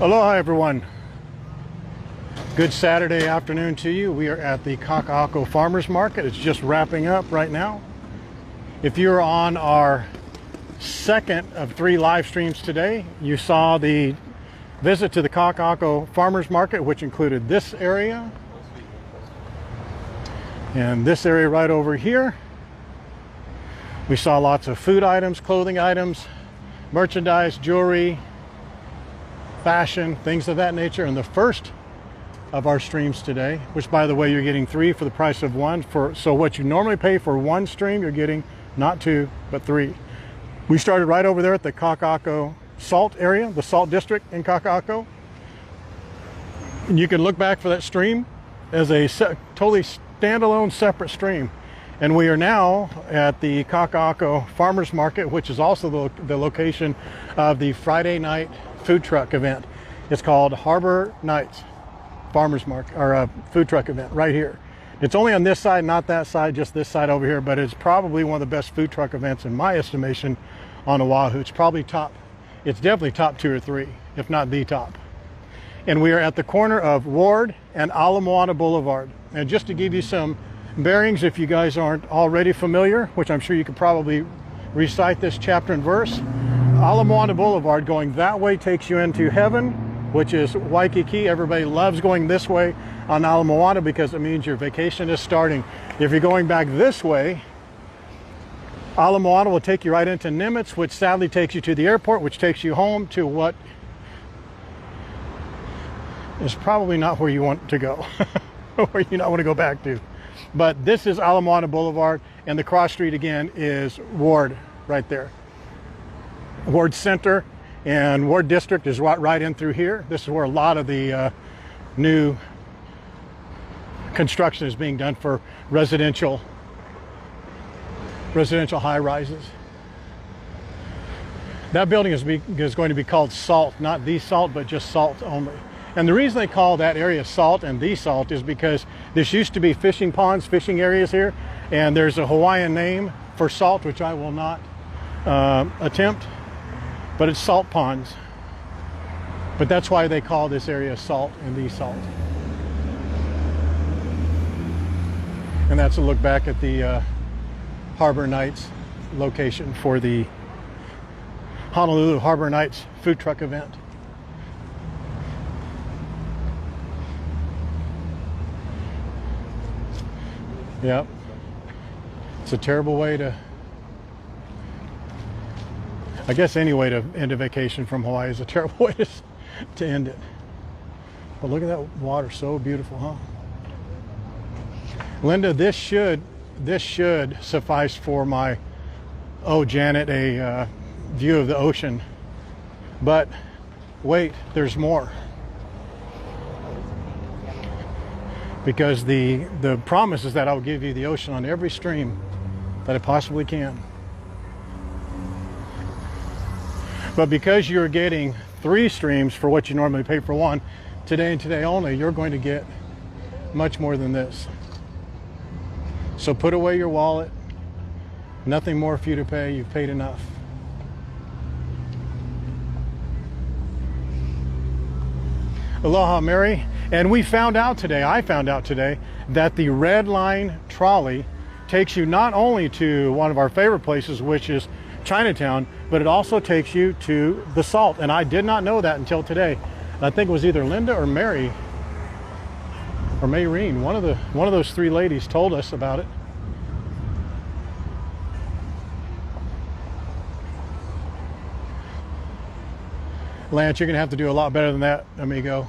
Aloha everyone. Good Saturday afternoon to you. We are at the Kaka'ako Farmers Market. It's just wrapping up right now. If you're on our second of 3 live streams today, you saw the visit to the Kaka'ako Farmers Market, which included this area and this area right over here. We saw lots of food items, clothing items, merchandise, jewelry, fashion, things of that nature. And the first of our streams today, which by the way, you're getting 3 for the price of 1. So what you normally pay for 1 stream, you're getting not 2, but 3. We started right over there at the Kaka'ako Salt area, the Salt District in Kaka'ako. And you can look back for that stream as a totally standalone separate stream. And we are now at the Kaka'ako Farmers Market, which is also the location of the Friday night food truck event. It's called Harbor Nights Farmers Market, or a food truck event right here. It's only on this side, not that side, just this side over here, but it's probably one of the best food truck events in my estimation on Oahu. It's definitely top 2 or 3, if not the top. And we are at the corner of Ward and Ala Moana Boulevard. And just to give you some bearings, if you guys aren't already familiar, which I'm sure you could probably recite this chapter and verse, Ala Moana Boulevard going that way takes you into heaven, which is Waikiki. Everybody loves going this way on Ala Moana because it means your vacation is starting. If you're going back this way, Ala Moana will take you right into Nimitz, which sadly takes you to the airport, which takes you home to what is probably not where you want to go, where you not want to go back to. But this is Ala Moana Boulevard, and the cross street again is Ward right there. Ward Center and Ward District is right in through here. This is where a lot of the new construction is being done for residential high rises. That building is going to be called Salt, not the Salt, but just Salt only. And the reason they call that area Salt and the Salt is because this used to be fishing ponds, fishing areas here, and there's a Hawaiian name for salt, which I will not attempt, but it's salt ponds. But that's why they call this area Salt and the Salt. And that's a look back at the Harbor Nights location for the Honolulu Harbor Nights food truck event. Yep. It's a terrible way to, I guess any way to end a vacation from Hawaii is a terrible way to end it. But look at that water, so beautiful, huh? Linda, this should suffice for my, oh Janet, a view of the ocean. But wait, there's more. Because the promise is that I'll give you the ocean on every stream that I possibly can. But because you're getting 3 streams for what you normally pay for 1, today and today only, you're going to get much more than this. So put away your wallet. Nothing more for you to pay. You've paid enough. Aloha, Mary. And I found out today that the Red Line trolley takes you not only to one of our favorite places, which is Chinatown, but it also takes you to the Salt. And I did not know that until today. I think it was either Linda or Mary or Mayreen. One of those 3 ladies told us about it. Lance, you're gonna have to do a lot better than that, amigo.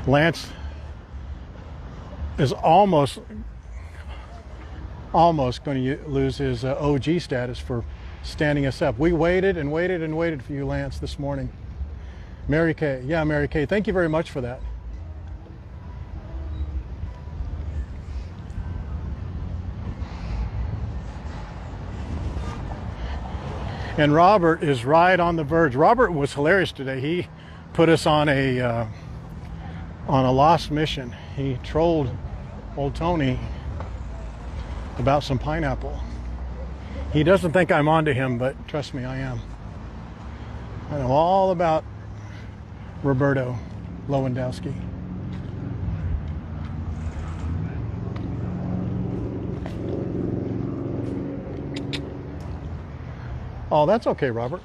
Lance is almost going to lose his OG status for standing us up. We waited and waited and waited for you, Lance, this morning. Mary Kay, yeah, Mary Kay, thank you very much for that. And Robert is right on the verge. Robert was hilarious today. He put us on a lost mission. He trolled old Tony about some pineapple. He doesn't think I'm onto him, but trust me, I am. I know all about Roberto Lewandowski. Oh, that's okay, Robert.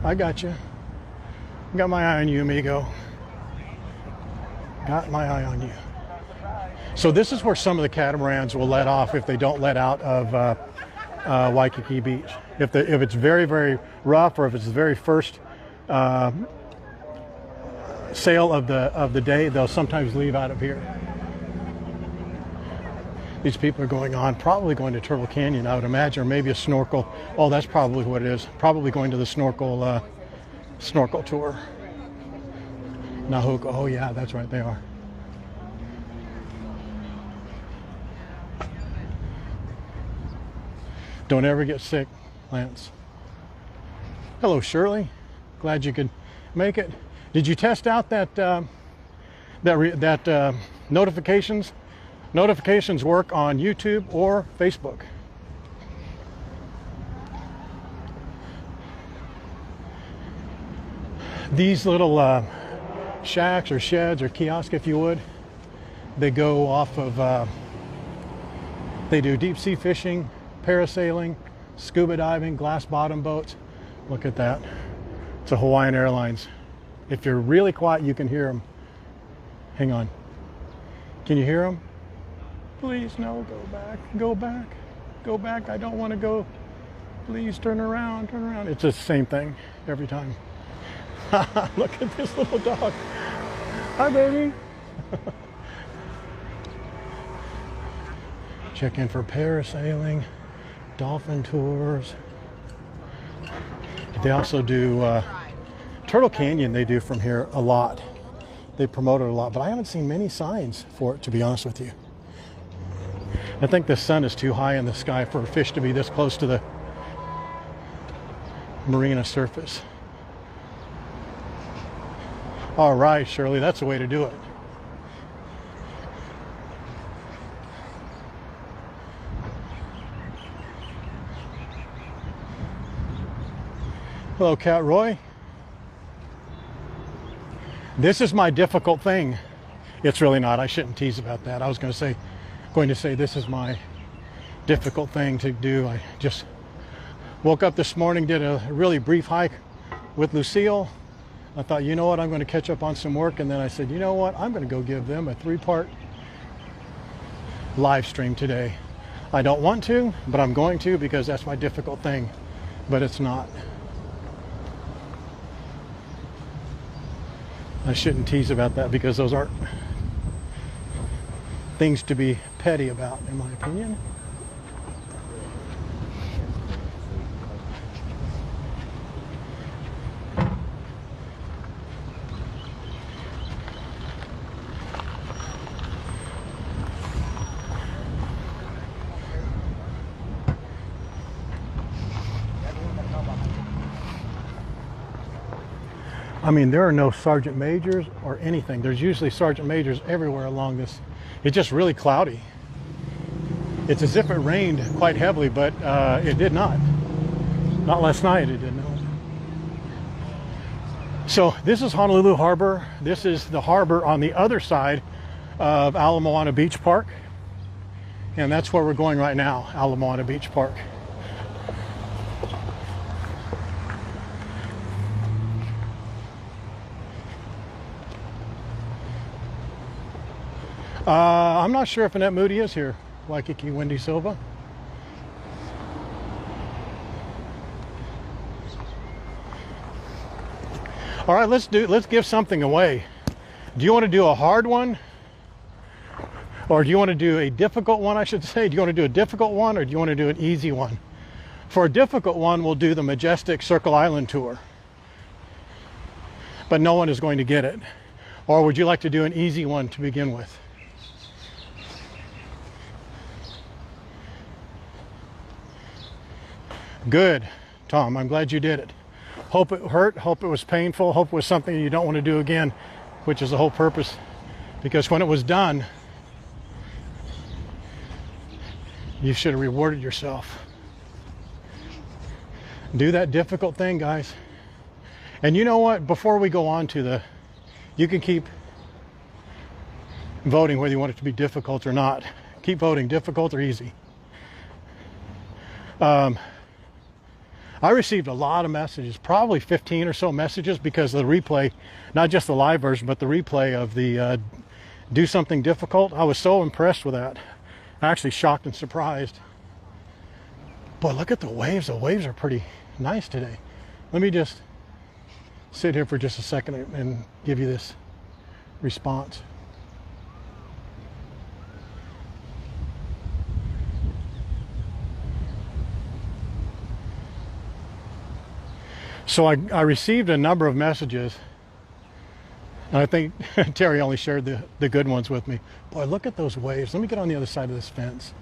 I got you. Got my eye on you, amigo. Got my eye on you. So this is where some of the catamarans will let off if they don't let out of Waikiki Beach. If it's very, very rough, or if it's the very first sail of the day, they'll sometimes leave out of here. These people are probably going to Turtle Canyon, I would imagine, or maybe a snorkel. Oh, that's probably what it is. Probably going to the snorkel tour. Nahuka. Oh yeah, that's right, they are. Don't ever get sick, Lance. Hello, Shirley. Glad you could make it. Did you test out that notifications? Notifications work on YouTube or Facebook. These little shacks or sheds or kiosks, if you would, they go off of, they do deep sea fishing, parasailing, scuba diving, glass bottom boats. Look at that. It's a Hawaiian Airlines. If you're really quiet, you can hear them. Hang on. Can you hear them? Please, no, go back, go back, go back. I don't want to go. Please turn around, turn around. It's the same thing every time. Look at this little dog. Hi, baby. Check in for parasailing, dolphin tours. They also do Turtle Canyon. They do from here a lot. They promote it a lot, but I haven't seen many signs for it, to be honest with you. I think the sun is too high in the sky for a fish to be this close to the marina surface. All right, Shirley, that's the way to do it. Hello, Cat Roy. This is my difficult thing. It's really not. I shouldn't tease about that. I was going to say this is my difficult thing to do. I just woke up this morning, did a really brief hike with Lucille. I thought, you know what, I'm going to catch up on some work, and then I said, you know what, I'm going to go give them a 3-part live stream today. I don't want to, but I'm going to, because that's my difficult thing, but it's not. I shouldn't tease about that, because those aren't things to be petty about, in my opinion. I mean, there are no sergeant majors or anything. There's usually sergeant majors everywhere along this. It's just really cloudy. It's as if it rained quite heavily, but it did not. Not last night, it did not. So this is Honolulu Harbor. This is the harbor on the other side of Ala Moana Beach Park. And that's where we're going right now, Ala Moana Beach Park. I'm not sure if Annette Moody is here. Waikiki, Wendy Silva. All right, let's give something away. Do you want to do a hard one? Or do you want to do a difficult one, I should say? Do you want to do a difficult one, or do you want to do an easy one? For a difficult one, we'll do the Majestic Circle Island tour. But no one is going to get it. Or would you like to do an easy one to begin with? Good, Tom, I'm glad you did it. Hope it hurt, hope it was painful, hope it was something you don't want to do again, which is the whole purpose. Because when it was done, you should have rewarded yourself. Do that difficult thing, guys. And you know what? Before we go on to the, you can keep voting whether you want it to be difficult or not. Keep voting, difficult or easy. I received a lot of messages, probably 15 or so messages, because of the replay, not just the live version, but the replay of the do something difficult. I was so impressed with that. Actually shocked and surprised. Boy, look at the waves. The waves are pretty nice today. Let me just sit here for just a second and give you this response. So I received a number of messages, and I think Terry only shared the good ones with me. Boy, look at those waves. Let me get on the other side of this fence.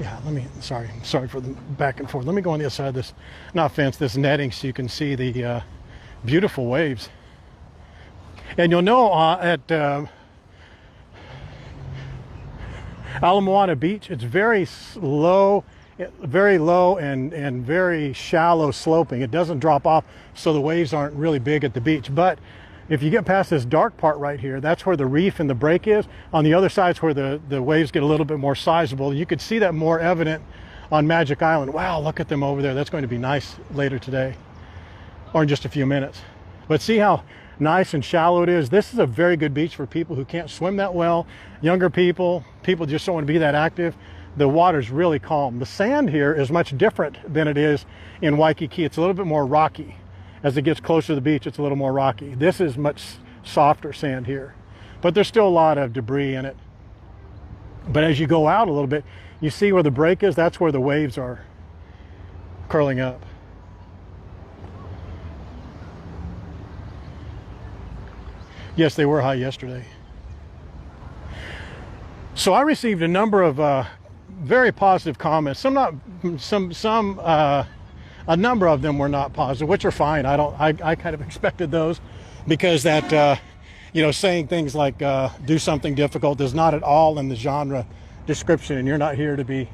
Yeah, sorry for the back and forth. Let me go on the other side of this, not fence, this netting, so you can see the beautiful waves. And you'll know at Ala Moana Beach, it's very low and very shallow sloping. It doesn't drop off, so the waves aren't really big at the beach. But if you get past this dark part right here, that's where the reef and the break is. On the other side is where the waves get a little bit more sizable. You could see that more evident on Magic Island. Wow, look at them over there. That's going to be nice later today, or in just a few minutes. But see how nice and shallow it is. This is a very good beach for people who can't swim that well, younger people just don't want to be that active. The water's really calm. The sand here is much different than it is in Waikiki. It's a little bit more rocky. As it gets closer to the beach, it's a little more rocky. This is much softer sand here, but there's still a lot of debris in it. But as you go out a little bit, you see where the break is. That's where the waves are curling up. Yes, they were high yesterday. So I received a number of very positive comments. A number of them were not positive, which are fine. I kind of expected those, because that saying things like do something difficult is not at all in the genre description, and you're not here to be.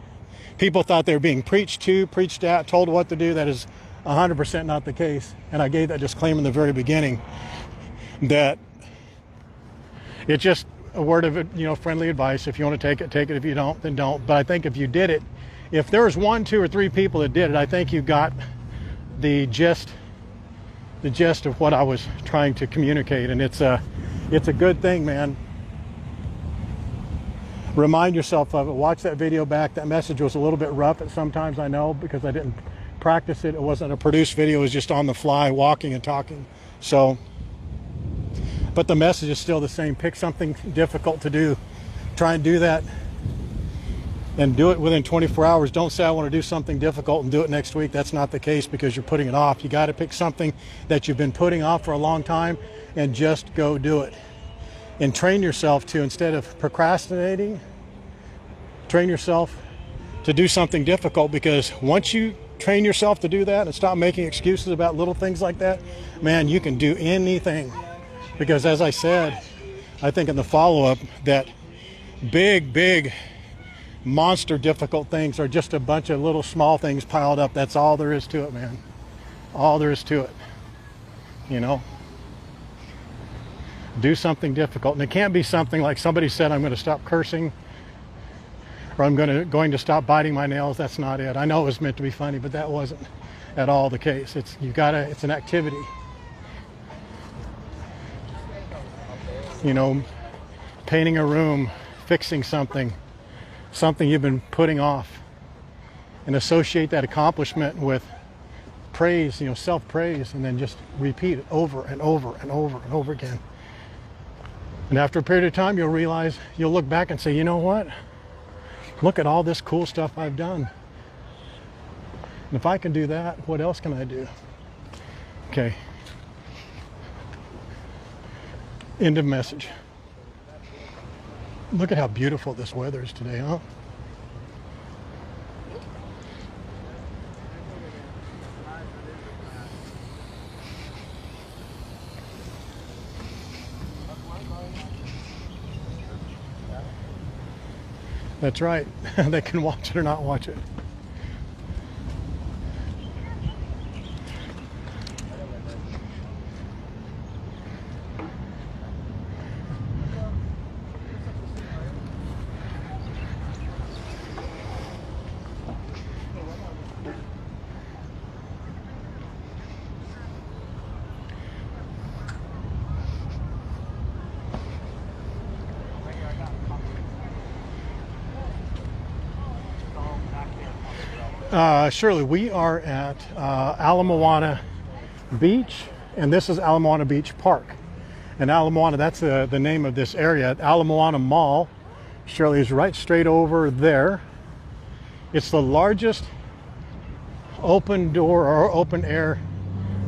People thought they were being preached to, preached at, told what to do. That is 100% not the case. And I gave that disclaimer in the very beginning, that it's just a word of friendly advice. If you want to take it, take it. If you don't, then don't. But I think if you did it, if there was 1, 2, or 3 people that did it, I think you got the gist of what I was trying to communicate. And it's a good thing, man. Remind yourself of it. Watch that video back. That message was a little bit rough at sometimes, I know, because I didn't practice it. It wasn't a produced video. It was just on the fly, walking and talking. So, but the message is still the same. Pick something difficult to do. Try and do that, and do it within 24 hours. Don't say I want to do something difficult and do it next week. That's not the case, because you're putting it off. You got to pick something that you've been putting off for a long time and just go do it. And train yourself to, instead of procrastinating, train yourself to do something difficult, because once you train yourself to do that and stop making excuses about little things like that, man, you can do anything. Because as I said, I think in the follow-up, that big monster difficult things are just a bunch of little small things piled up. That's all there is to it, man. All there is to it. Do something difficult. And it can't be something like somebody said, I'm going to stop cursing, or I'm going to stop biting my nails. That's not it. I know it was meant to be funny, but that wasn't at all the case. It's an activity. Painting a room, fixing something you've been putting off, and associate that accomplishment with praise, self-praise, and then just repeat it over and over and over and over again. And after a period of time, you'll look back and say, you know what? Look at all this cool stuff I've done. And if I can do that, what else can I do? Okay. End of message. Look at how beautiful this weather is today, huh? That's right. They can watch it or not watch it. Shirley, we are at Ala Moana Beach, and this is Ala Moana Beach Park. And Ala Moana, that's the name of this area. Ala Moana Mall, Shirley, is right straight over there. It's the largest open door or open air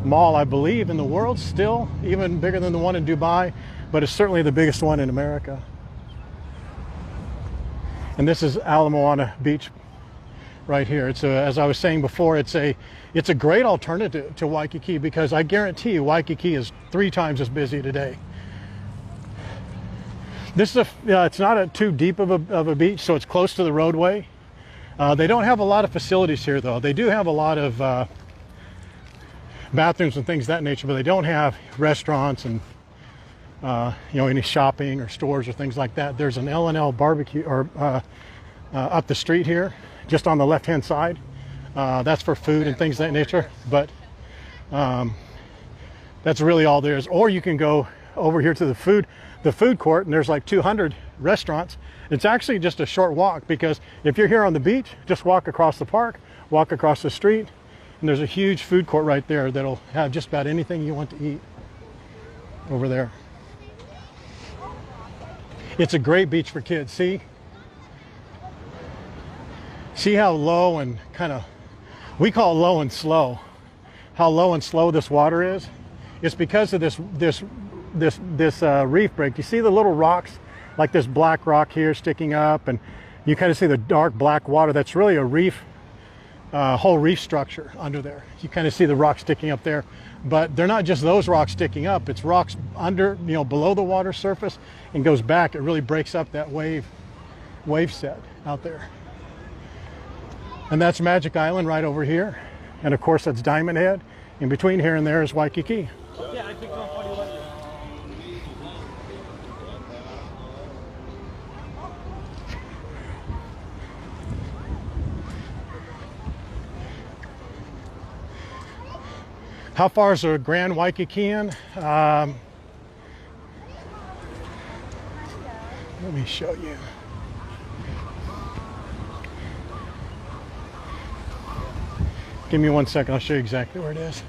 mall, I believe, in the world still, even bigger than the one in Dubai, but it's certainly the biggest one in America. And this is Ala Moana Beach right here. It's as I was saying before, it's a great alternative to Waikiki, because I guarantee you Waikiki is 3 times as busy today. This is it's not too deep of a beach, so it's close to the roadway. They don't have a lot of facilities here, though. They do have a lot of bathrooms and things of that nature, but they don't have restaurants and any shopping or stores or things like that. There's an L&L barbecue or up the street here, just on the left-hand side. That's for food and things of that nature, but that's really all there is. Or you can go over here to the food court, and there's like 200 restaurants. It's actually just a short walk, because if you're here on the beach, just walk across the park, walk across the street, and there's a huge food court right there that'll have just about anything you want to eat over there. It's a great beach for kids. See how low and kind of, we call it low and slow, how low and slow this water is? It's because of this reef break. You see the little rocks, like this black rock here sticking up, and you kind of see the dark black water. That's really a reef, whole reef structure under there. You kind of see the rocks sticking up there, but they're not just those rocks sticking up. It's rocks under, below the water surface, and goes back. It really breaks up that wave set out there. And that's Magic Island right over here. And of course, that's Diamond Head. In between here and there is Waikiki. Yeah, I think how far is the Grand Waikikian? Let me show you. Give me 1 second, I'll show you exactly where it is.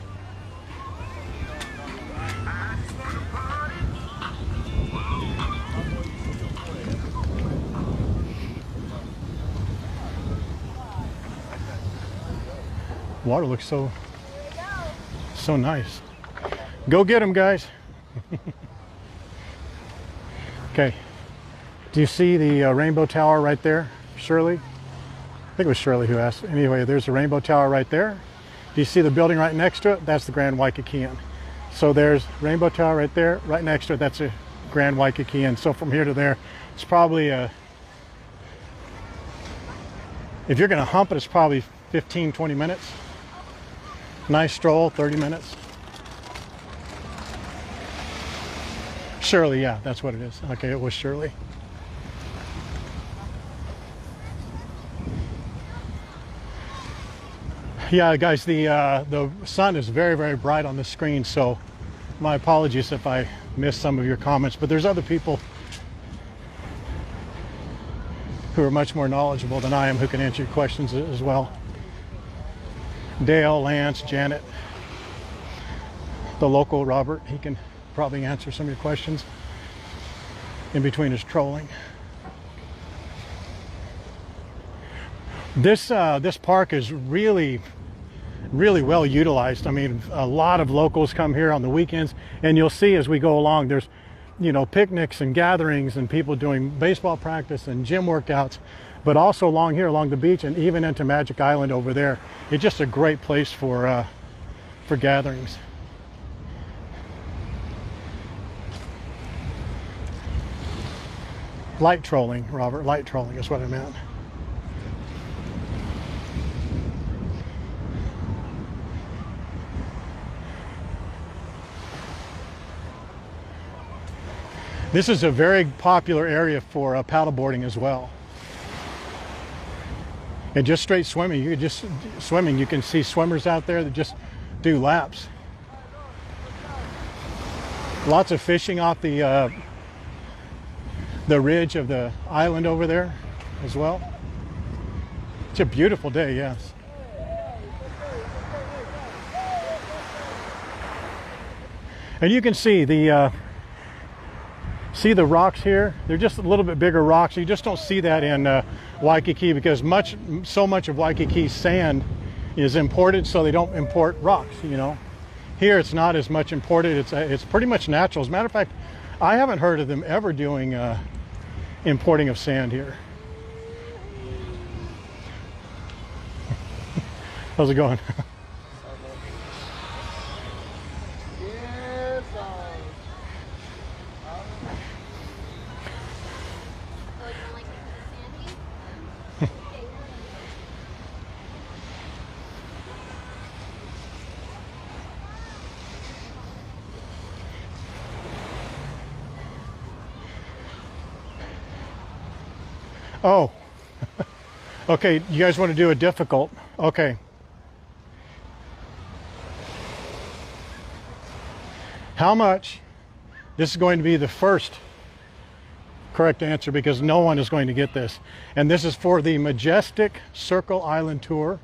Water looks so nice. Go get them, guys. Okay. Do you see the Rainbow Tower right there, Shirley? I think it was Shirley who asked. Anyway, there's a Rainbow Tower right there. Do you see the building right next to it? That's the Grand Waikikian. So there's Rainbow Tower right there. Right next to it, that's a Grand Waikikian. So from here to there, it's probably if you're going to hump it, it's probably 15-20 minutes. Nice stroll, 30 minutes. Shirley, yeah, that's what it is. Okay, it was Shirley. Yeah, guys, the sun is very, very bright on the screen, so my apologies if I missed some of your comments, but there's other people who are much more knowledgeable than I am who can answer your questions as well. Dale, Lance, Janet, the local Robert, he can probably answer some of your questions in between his trolling. This park is really well utilized. I mean, a lot of locals come here on the weekends, and you'll see as we go along, there's picnics and gatherings and people doing baseball practice and gym workouts, but also along here along the beach and even into Magic Island over there. It's just a great place for gatherings. Light trolling, Robert, light trolling is what I meant. This is a very popular area for paddleboarding as well. And just straight swimming, you can see swimmers out there that just do laps. Lots of fishing off the ridge of the island over there as well. It's a beautiful day, yes. And you can see the rocks here. They're just a little bit bigger rocks. You just don't see that in Waikiki because so much of Waikiki's sand is imported, so they don't import rocks, you know. Here it's not as much imported. It's pretty much natural. As a matter of fact, I haven't heard of them ever doing importing of sand here. How's it going? Oh, okay, you guys want to do a difficult? Okay. How much? This is going to be the first correct answer because no one is going to get this. And this is for the Majestic Circle Island Tour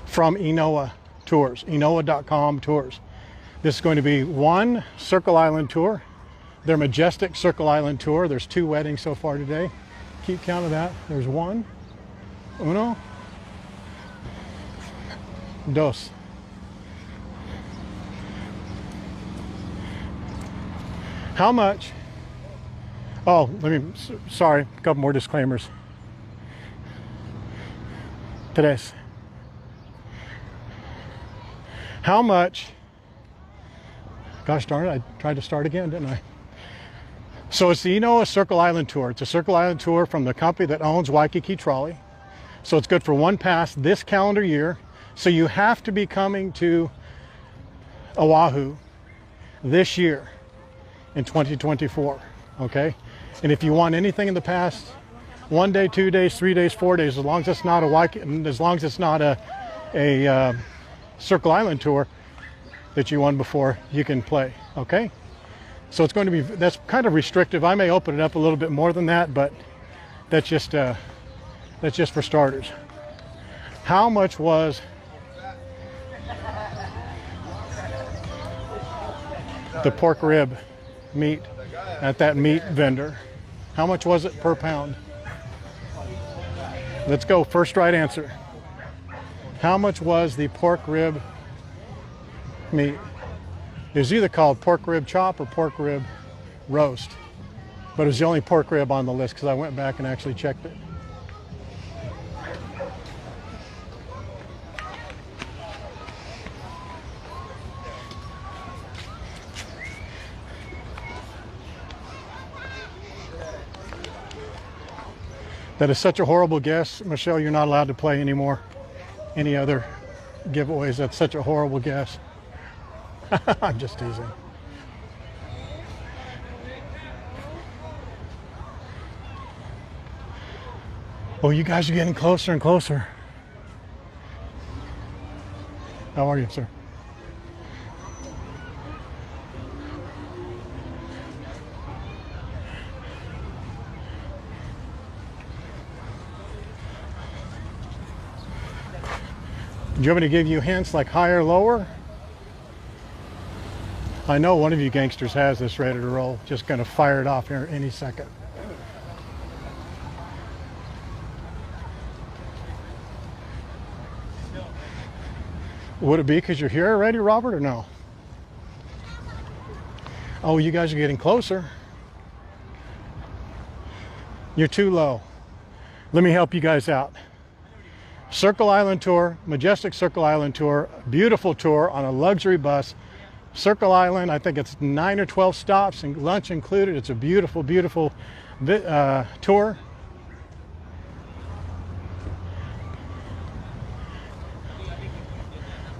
from Inoa Tours, inoa.com tours. This is going to be one Circle Island tour, their Majestic Circle Island Tour. There's 2 weddings so far today. Keep count of that. There's 1, uno, dos. How much? Oh, sorry, a couple more disclaimers. Tres. How much? Gosh darn it, I tried to start again, didn't I? So it's the Inoa Circle Island Tour. It's a Circle Island Tour from the company that owns Waikiki Trolley. So it's good for 1 pass this calendar year. So you have to be coming to Oahu this year in 2024, okay? And if you want anything in the past, 1 day, 2 days, 3 days, 4 days, as long as it's not a Circle Island Tour that you won before, you can play, okay? So it's going to be, that's kind of restrictive. I may open it up a little bit more than that, but that's just for starters. How much was the pork rib meat at that meat vendor? How much was it per pound? Let's go, first right answer. How much was the pork rib meat? It was either called pork rib chop or pork rib roast, but it was the only pork rib on the list because I went back and actually checked it. That is such a horrible guess. Michelle, you're not allowed to play anymore. Any other giveaways? That's such a horrible guess. I'm just teasing. Oh, you guys are getting closer and closer. How are you, sir? Do you want me to give you hints like higher, lower? I know one of you gangsters has this ready to roll. Just gonna fire it off here any second. Would it be because you're here already, Robert, or no? Oh, you guys are getting closer. You're too low. Let me help you guys out. Circle Island Tour, Majestic Circle Island Tour, beautiful tour on a luxury bus. Circle Island, I think it's 9 or 12 stops and lunch included. It's a beautiful, beautiful tour.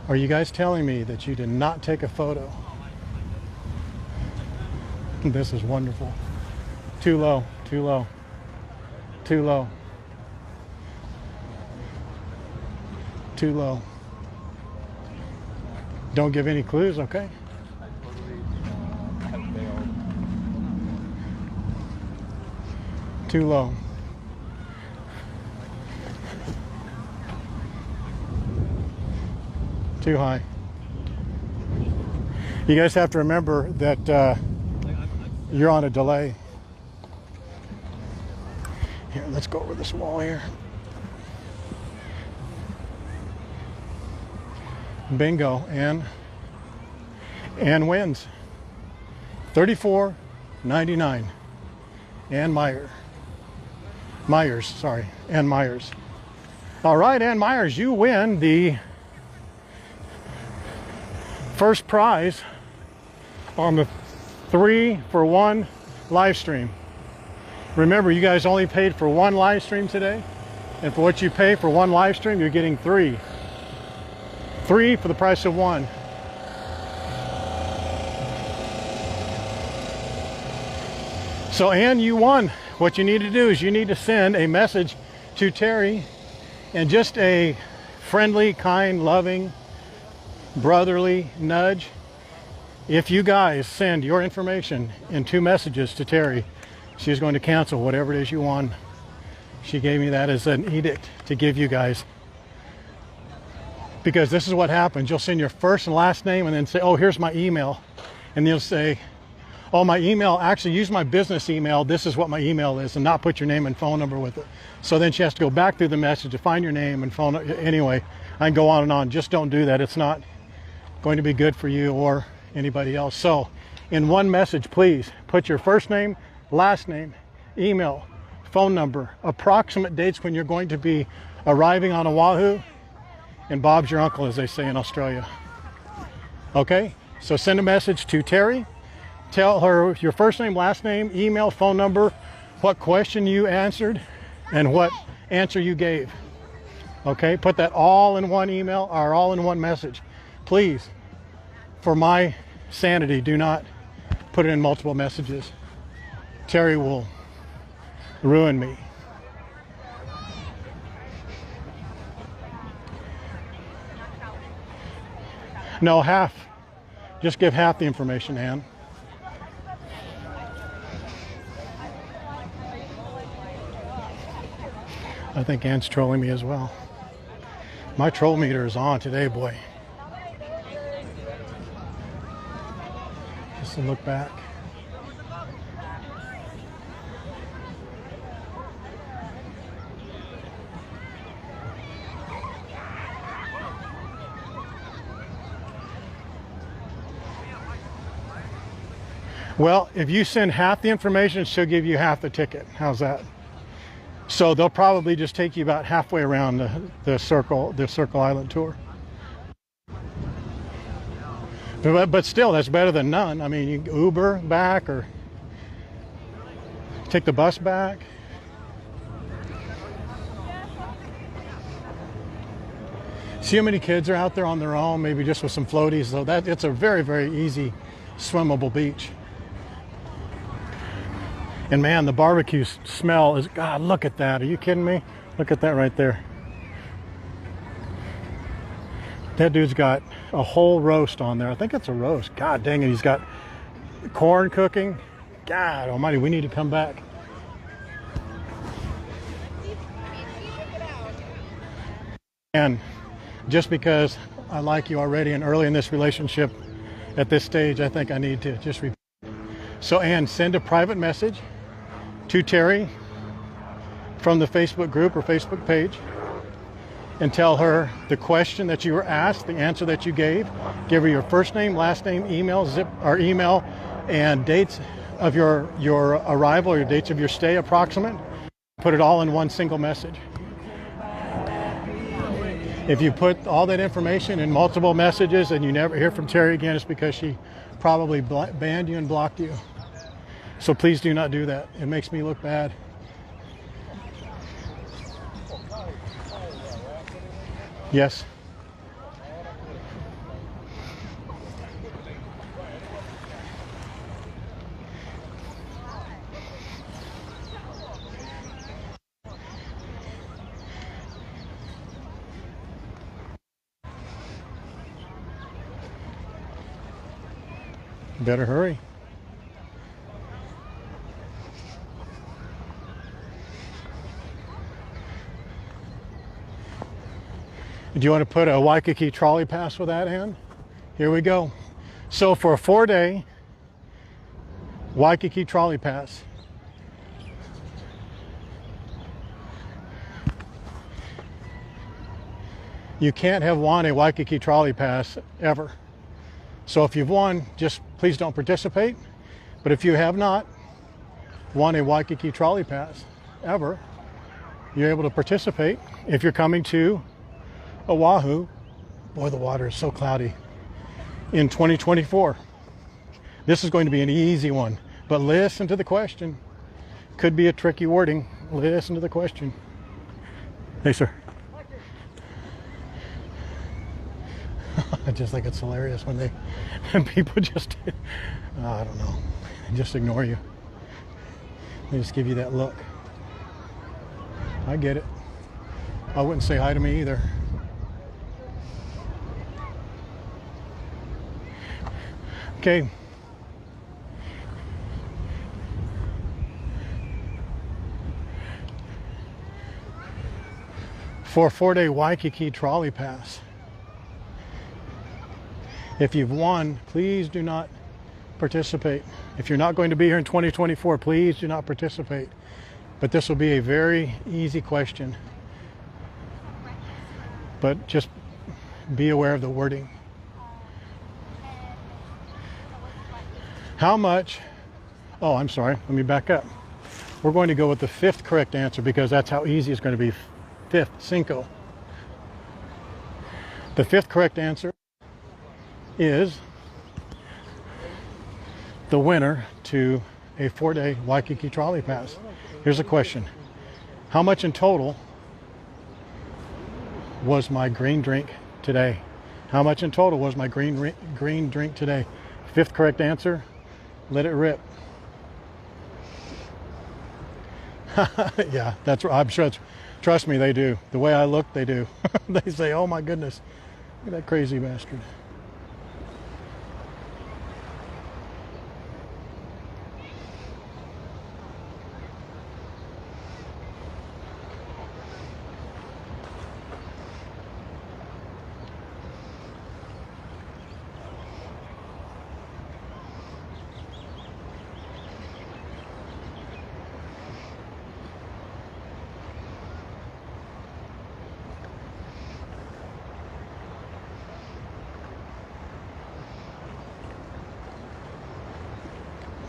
Are you guys telling me that you did not take a photo? This is wonderful. Too low, too low, too low. Too low. Don't give any clues, okay? Too low. Too high. You guys have to remember that you're on a delay. Here, let's go over this wall here. Bingo, and wins. $34.99. Ann Myers, sorry, Ann Myers. All right, Ann Myers, you win the first prize on the 3-for-1 live stream. Remember, you guys only paid for one live stream today, and for what you pay for one live stream, you're getting three for the price of one. So Ann, you won. What you need to do is you need to send a message to Terry, and just a friendly, kind, loving, brotherly nudge. If you guys send your information in 2 messages to Terry, she's going to cancel whatever it is you won. She gave me that as an edict to give you guys. Because this is what happens. You'll send your first and last name and then say, oh, here's my email. And you'll say, oh, my email, actually use my business email. This is what my email is, and not put your name and phone number with it. So then she has to go back through the message to find your name and phone. Anyway, I can go on and on. Just don't do that. It's not going to be good for you or anybody else. So in one message, please put your first name, last name, email, phone number, approximate dates when you're going to be arriving on Oahu, and Bob's your uncle, as they say in Australia. Okay, so send a message to Terry. Tell her your first name, last name, email, phone number, what question you answered, and what answer you gave. Okay, put that all in one email or all in one message. Please, for my sanity, do not put it in multiple messages. Terry will ruin me. No, half. Just give half the information, Ann. I think Ann's trolling me as well. My troll meter is on today, boy. Just a look back. Well, if you send half the information, she'll give you half the ticket. How's that? So they'll probably just take you about halfway around the Circle Island tour. But still, that's better than none. I mean, you can Uber back or take the bus back. See how many kids are out there on their own, maybe just with some floaties. So that it's a very, very easy swimmable beach. And man, the barbecue smell is, God, look at that. Are you kidding me? Look at that right there. That dude's got a whole roast on there. I think it's a roast. God dang it, he's got corn cooking. God almighty, we need to come back. And just because I like you already and early in this relationship, at this stage, I think I need to just repeat. So Ann, send a private message to Terry from the Facebook group or Facebook page and tell her the question that you were asked, the answer that you gave. Give her your first name, last name, email, email, and dates of your arrival or your dates of your stay approximate. Put it all in one single message. If you put all that information in multiple messages and you never hear from Terry again, it's because she probably banned you and blocked you. So please do not do that. It makes me look bad. Yes. Better hurry. Do you want to put a Waikiki trolley pass with that, Ann? Here we go. So for a 4-day Waikiki trolley pass, you can't have won a Waikiki trolley pass ever. So if you've won, just please don't participate. But if you have not won a Waikiki trolley pass ever, you're able to participate if you're coming to Oahu. Boy, the water is so cloudy. In 2024. This is going to be an easy one, but listen to the question. Could be a tricky wording. Listen to the question. Hey, sir. I just think it's hilarious when people just, I don't know, just ignore you. They just give you that look. I get it. I wouldn't say hi to me either. Okay. For a 4-day Waikiki trolley pass, if you've won, please do not participate. If you're not going to be here in 2024, please do not participate. But this will be a very easy question. But just be aware of the wording. How much, oh, I'm sorry, let me back up. We're going to go with the 5th correct answer because that's how easy it's going to be. 5th, cinco. The 5th correct answer is the winner to a 4-day Waikiki trolley pass. Here's a question. How much in total was my green drink today? How much in total was my green drink today? 5th correct answer. Let it rip. Yeah, that's right. I'm sure it's, trust me, they do. The way I look, they do. They say, oh my goodness, look at that crazy bastard.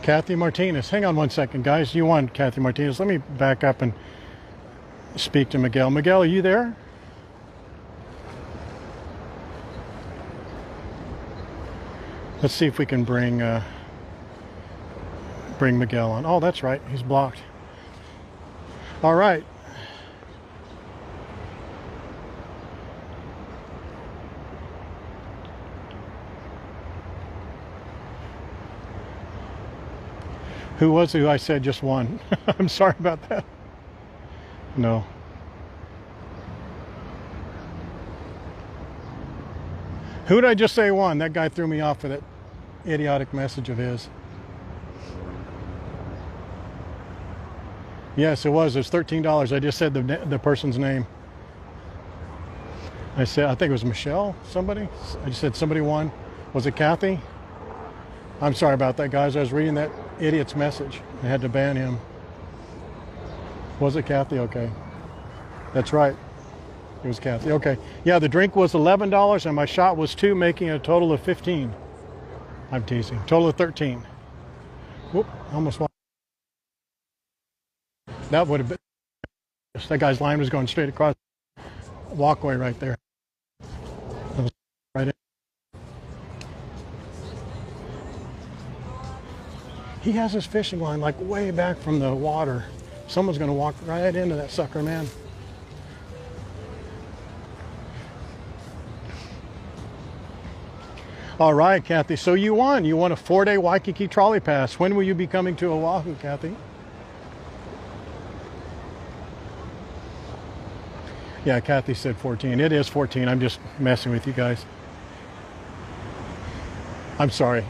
Kathy Martinez. Hang on one second, guys. You won, Kathy Martinez. Let me back up and speak to Miguel. Miguel, are you there? Let's see if we can bring Miguel on. Oh, that's right. He's blocked. All right. Who was it who I said just won? I'm sorry about that. No. Who did I just say won? That guy threw me off with that idiotic message of his. Yes, it was. It was $13. I just said the person's name. I think it was Michelle, somebody. I just said somebody won. Was it Kathy? I'm sorry about that, guys. I was reading that idiot's message. I had to ban him. Was it Kathy? Okay. That's right. It was Kathy. Okay. Yeah, the drink was $11 and my shot was 2, making a total of 15. I'm teasing. Total of 13. Whoop, almost lost. That would have been, that guy's line was going straight across the walkway right there. That was right in. He has his fishing line like way back from the water. Someone's going to walk right into that sucker, man. All right, Kathy. So you won. You won a 4-day Waikiki trolley pass. When will you be coming to Oahu, Kathy? Yeah, Kathy said 14. It is 14. I'm just messing with you guys. I'm sorry.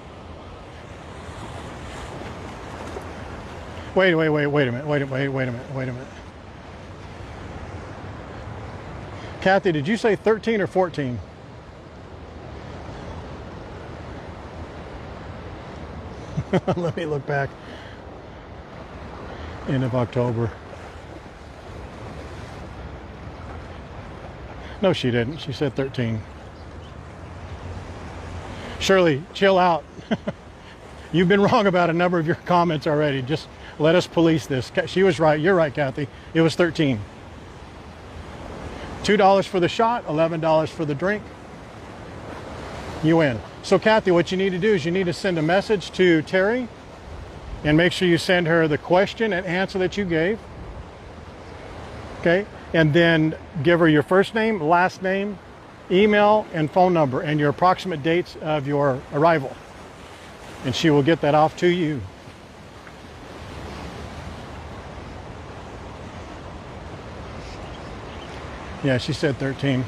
Wait a minute. Kathy, did you say 13 or 14? Let me look back. End of October. No, she didn't. She said 13. Shirley, chill out. You've been wrong about a number of your comments already. Just let us police this. She was right. You're right, Kathy. It was 13. $2 for the shot, $11 for the drink. You win. So Kathy, what you need to do is you need to send a message to Terry and make sure you send her the question and answer that you gave. Okay? And then give her your first name, last name, email, and phone number, and your approximate dates of your arrival. And she will get that off to you. Yeah, she said 13.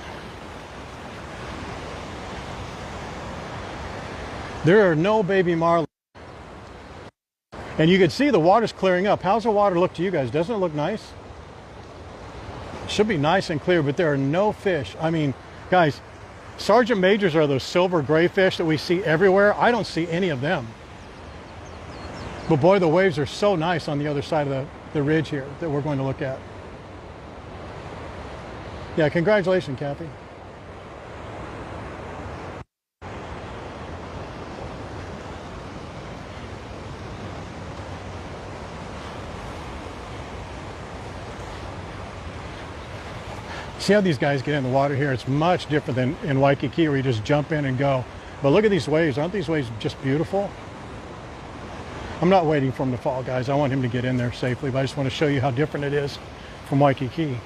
There are no baby marlin. And you can see the water's clearing up. How's the water look to you guys? Doesn't it look nice? Should be nice and clear, but there are no fish. I mean, guys, sergeant majors are those silver gray fish that we see everywhere. I don't see any of them. But boy, the waves are so nice on the other side of the ridge here that we're going to look at. Yeah, congratulations, Kathy. See how these guys get in the water here? It's much different than in Waikiki where you just jump in and go. But look at these waves. Aren't these waves just beautiful? I'm not waiting for him to fall, guys. I want him to get in there safely, but I just want to show you how different it is from Waikiki.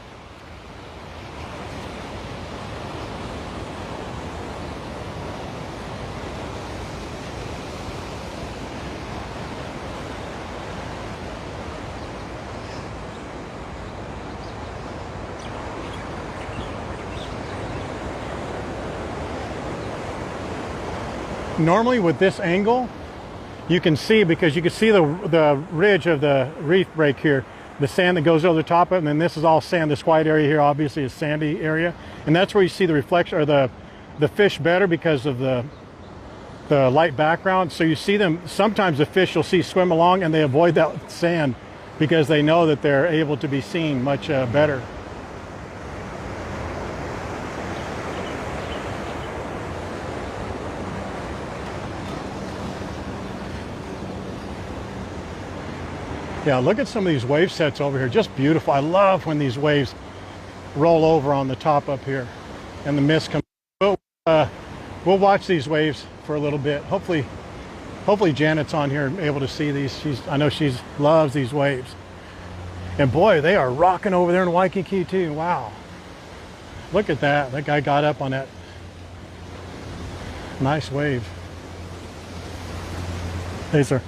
Normally with this angle, you can see, because you can see the ridge of the reef break here, the sand that goes over the top of it, and then this is all sand. This white area here obviously is sandy area, and that's where you see the reflection, or the fish better because of the light background. So you see them, sometimes the fish you'll see swim along and they avoid that sand because they know that they're able to be seen much better. Yeah, look at some of these wave sets over here. Just beautiful. I love when these waves roll over on the top up here and the mist comes. We'll watch these waves for a little bit. Hopefully Janet's on here and able to see these. I know she loves these waves. And boy, they are rocking over there in Waikiki too. Wow. Look at that. That guy got up on that nice wave. Hey, sir.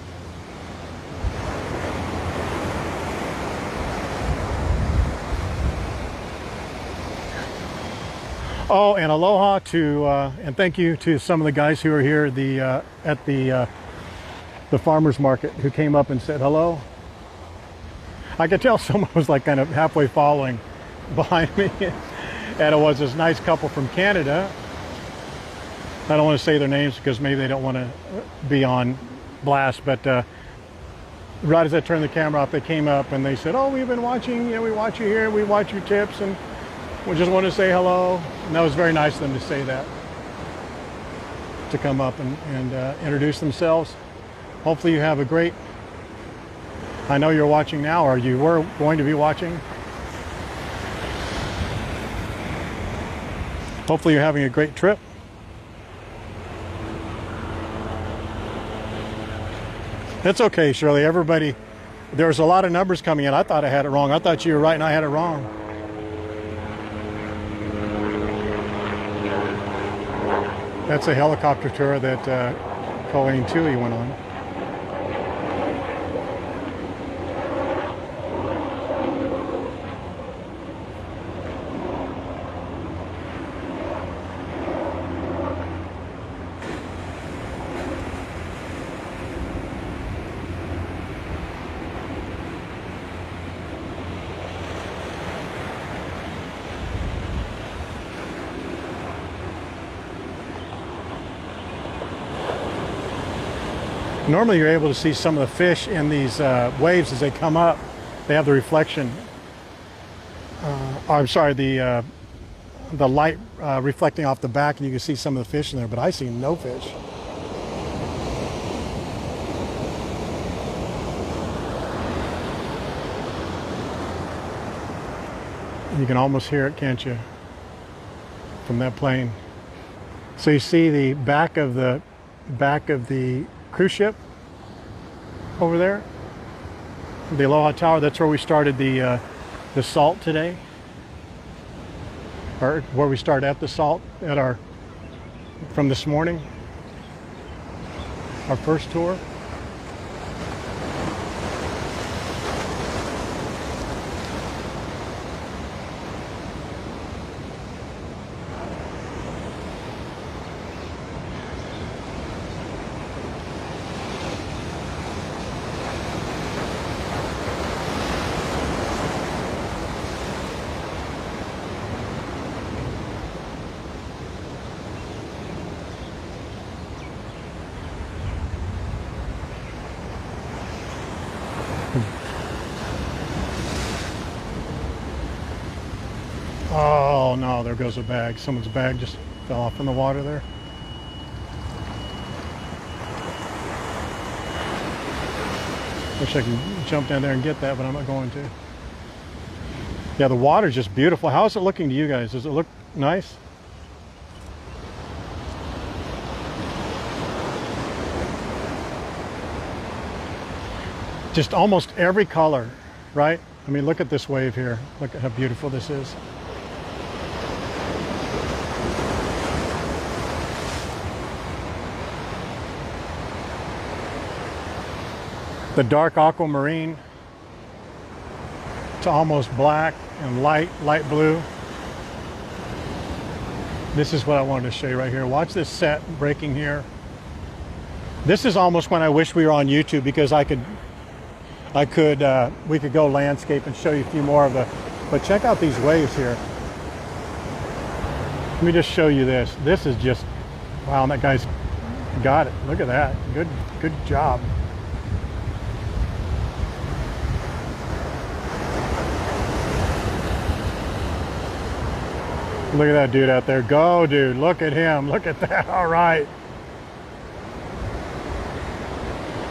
Oh, and aloha to, and thank you to some of the guys who are here at the farmer's market who came up and said hello. I could tell someone was like kind of halfway following behind me, and it was this nice couple from Canada. I don't want to say their names because maybe they don't want to be on blast, but right as I turned the camera off, they came up and they said, oh, we've been watching, we watch you here, we watch your tips, and we just want to say hello. And that was very nice of them to say that, to come up and introduce themselves. Hopefully you have a great, I know you're watching now, or you were going to be watching. Hopefully you're having a great trip. It's okay, Shirley. Everybody, there's a lot of numbers coming in. I thought I had it wrong. I thought you were right and I had it wrong. That's a helicopter tour that Colleen Tui went on. Normally you're able to see some of the fish in these waves as they come up. They have the reflection. I'm sorry, the light reflecting off the back, and you can see some of the fish in there, but I see no fish. You can almost hear it, can't you, from that plane? So you see the back of the cruise ship over there, the Aloha Tower. That's where we started the salt today, or where we started at the salt from this morning, our first tour. Oh no, there goes a bag. Someone's bag just fell off in the water there. Wish I could jump down there and get that, but I'm not going to. Yeah, the water's just beautiful. How is it looking to you guys? Does it look nice? Just almost every color, right? I mean, look at this wave here. Look at how beautiful this is. The dark aquamarine to almost black and light blue. This is what I wanted to show you right here. Watch this set breaking here. This is almost when I wish we were on YouTube, because we could go landscape and show you a few more of the, but check out these waves here. Let me just show you this. This is just, wow, and that guy's got it. Look at that. Good job. Look at that dude out there. Go, dude. Look at him. Look at that. All right.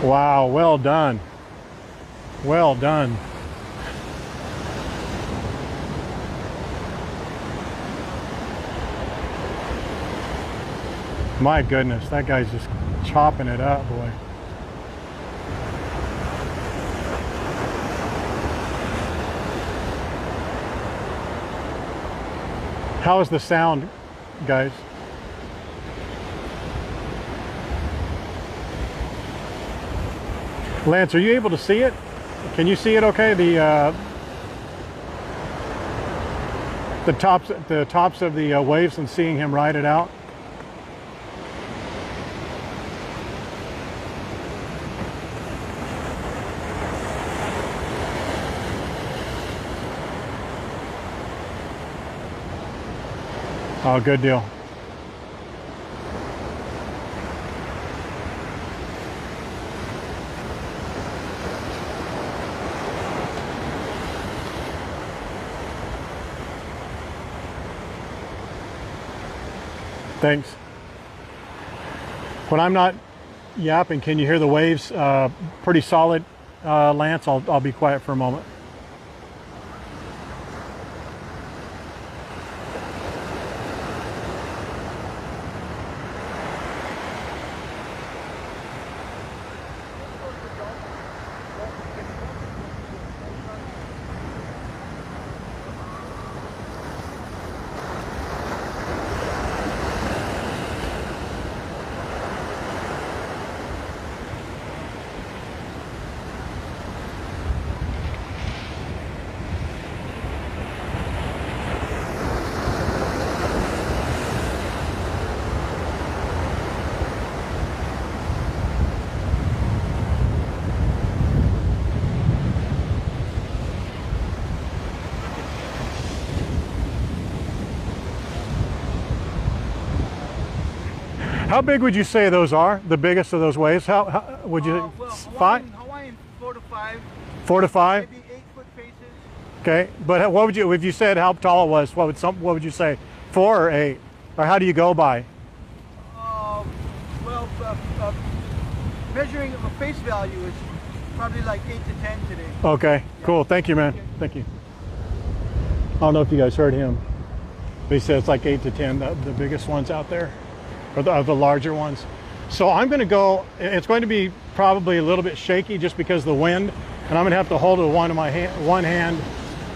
Wow. Well done. Well done. My goodness. That guy's just chopping it up, boy. How is the sound, guys? Lance, are you able to see it? Can you see it okay? The tops of the waves, and seeing him ride it out. Oh, good deal. Thanks. When I'm not yapping, can you hear the waves pretty solid, Lance? I'll be quiet for a moment. How big would you say those are? The biggest of those waves? How would you? Well, five? Hawaiian 4 to 5. 4 to 5. Maybe 8-foot faces. Okay, but what would you, if you said how tall it was, what would you say? 4 or 8? Or how do you go by? Well, measuring a face value is probably like 8 to 10 today. Okay, cool. Thank you, man. Thank you. I don't know if you guys heard him, but he said it's like 8 to 10, the biggest ones out there, or the larger ones. So I'm going to go, it's going to be probably a little bit shaky just because of the wind, and I'm going to have to hold it with one hand.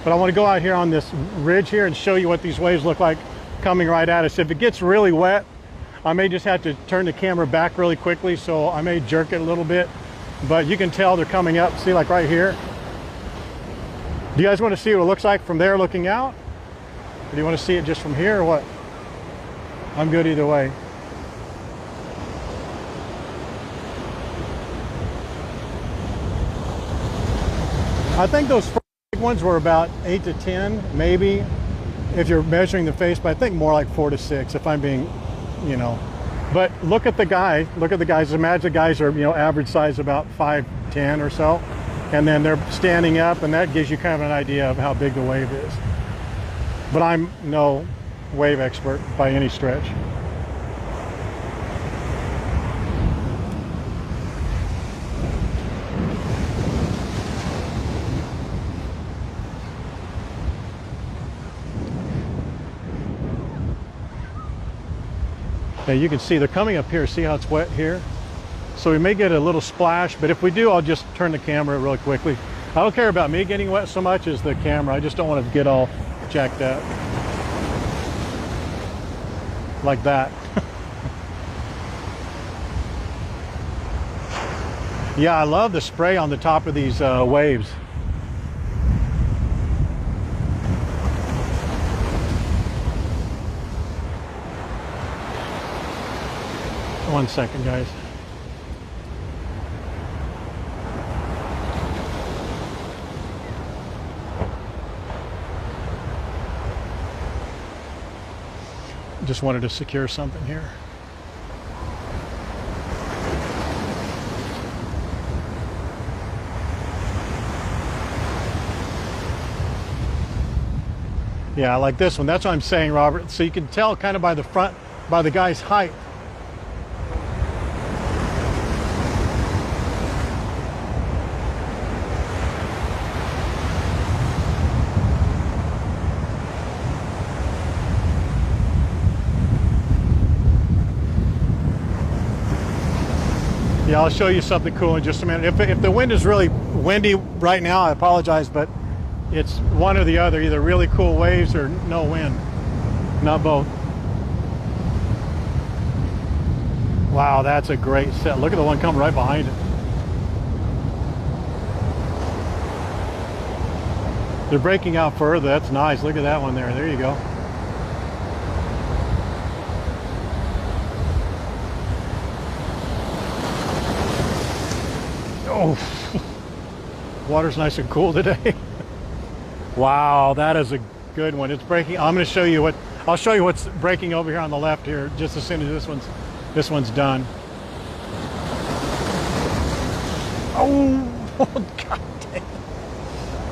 But I want to go out here on this ridge here and show you what these waves look like coming right at us. If it gets really wet, I may just have to turn the camera back really quickly, so I may jerk it a little bit, but you can tell they're coming up. See, like right here. Do you guys want to see what it looks like from there looking out? Or do you want to see it just from here or what? I'm good either way. I think those big ones were about 8 to 10, maybe, if you're measuring the face, but I think more like 4 to 6 if I'm being, you know. But look at the guy, look at the guys. Imagine the guys are, you know, average size about 5'10" or so. And then they're standing up, and that gives you kind of an idea of how big the wave is. But I'm no wave expert by any stretch. Now you can see they're coming up here. See how it's wet here? So we may get a little splash, but if we do, I'll just turn the camera really quickly. I don't care about me getting wet so much as the camera. I just don't want to get all jacked up. Like that. Yeah, I love the spray on the top of these waves. One second, guys. Just wanted to secure something here. Yeah, I like this one. That's what I'm saying, Robert. So you can tell kind of by the front, by the guy's height. Yeah, I'll show you something cool in just a minute. If the wind is really windy right now, I apologize, but it's one or the other, either really cool waves or no wind, not both. Wow, that's a great set. Look at the one coming right behind it. They're breaking out further. That's nice. Look at that one there. There you go. Oh, water's nice and cool today. Wow, that is a good one. It's breaking. I'm going to show you what, I'll show you what's breaking over here on the left here just as soon as this one's done. Oh, God dang.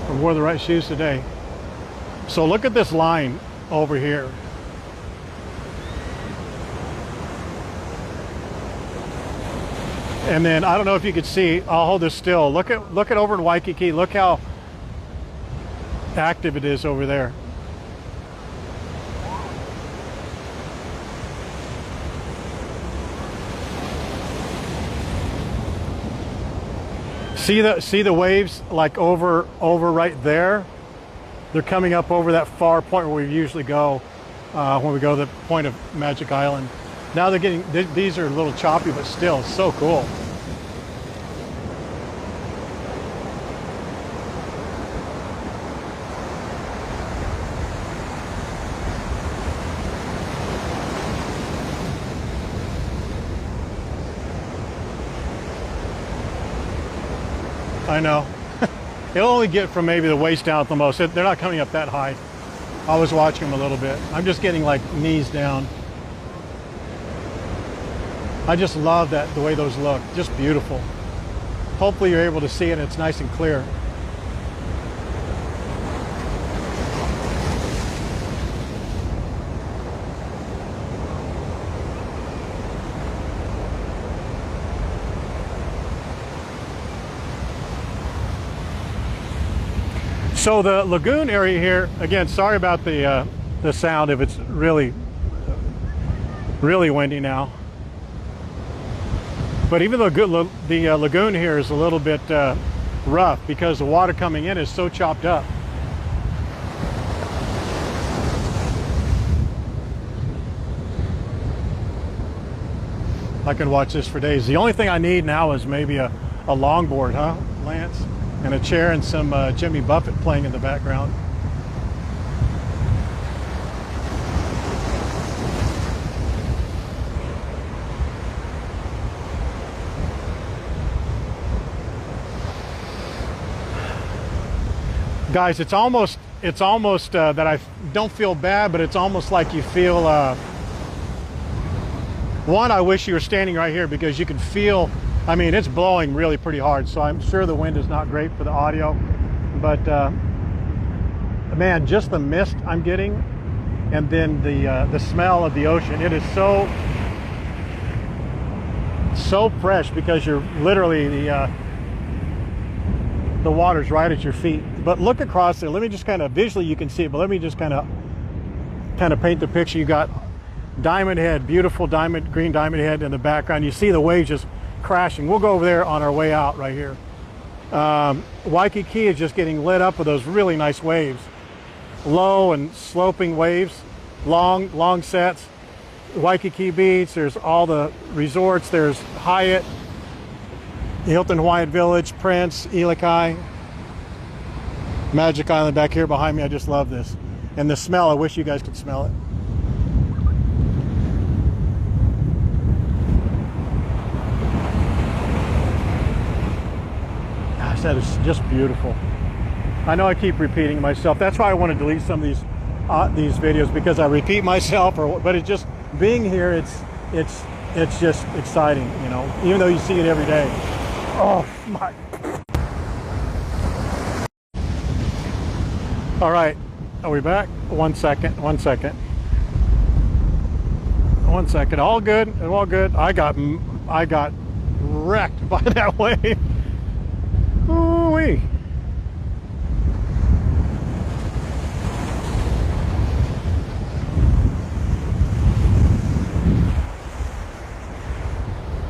I wore the right shoes today. So look at this line over here. And then I don't know if you could see, I'll hold this still. Look at over in Waikiki. Look how active it is over there. See the waves like over right there? They're coming up over that far point where we usually go when we go to the point of Magic Island. Now they're getting, these are a little choppy, but still so cool. I know. It'll only get from maybe the waist down at the most. They're not coming up that high. I was watching them a little bit. I'm just getting like knees down. I just love that, the way those look, just beautiful. Hopefully you're able to see it and it's nice and clear. So the lagoon area here, again, sorry about the sound if it's really windy now. But even though the lagoon here is a little bit rough because the water coming in is so chopped up. I can watch this for days. The only thing I need now is maybe a longboard, huh, Lance? And a chair and some Jimmy Buffett playing in the background. Guys, it's almost that I don't feel bad, but it's almost like you feel, one, I wish you were standing right here because you can feel, I mean, it's blowing really pretty hard, so I'm sure the wind is not great for the audio, but man, just the mist I'm getting, and then the smell of the ocean, it is so fresh because you're literally, the water's right at your feet. But look across there. Let me just kind of, visually you can see it, but let me just kind of paint the picture. You got Diamond Head, beautiful green Diamond Head in the background. You see the waves just crashing. We'll go over there on our way out right here. Waikiki is just getting lit up with those really nice waves. Low and sloping waves, long sets. Waikiki Beach, there's all the resorts. There's Hyatt, Hilton Hawaiian Village, Prince, Ilikai, Magic Island back here behind me. I just love this. And the smell, I wish you guys could smell it. Gosh, that is just beautiful. I know I keep repeating myself. That's why I want to delete some of these videos, because I repeat myself, but it's just being here, it's just exciting, you know, even though you see it every day. Oh my. All right, are we back? One second. All good, all good. I got wrecked by that wave. Ooh-wee.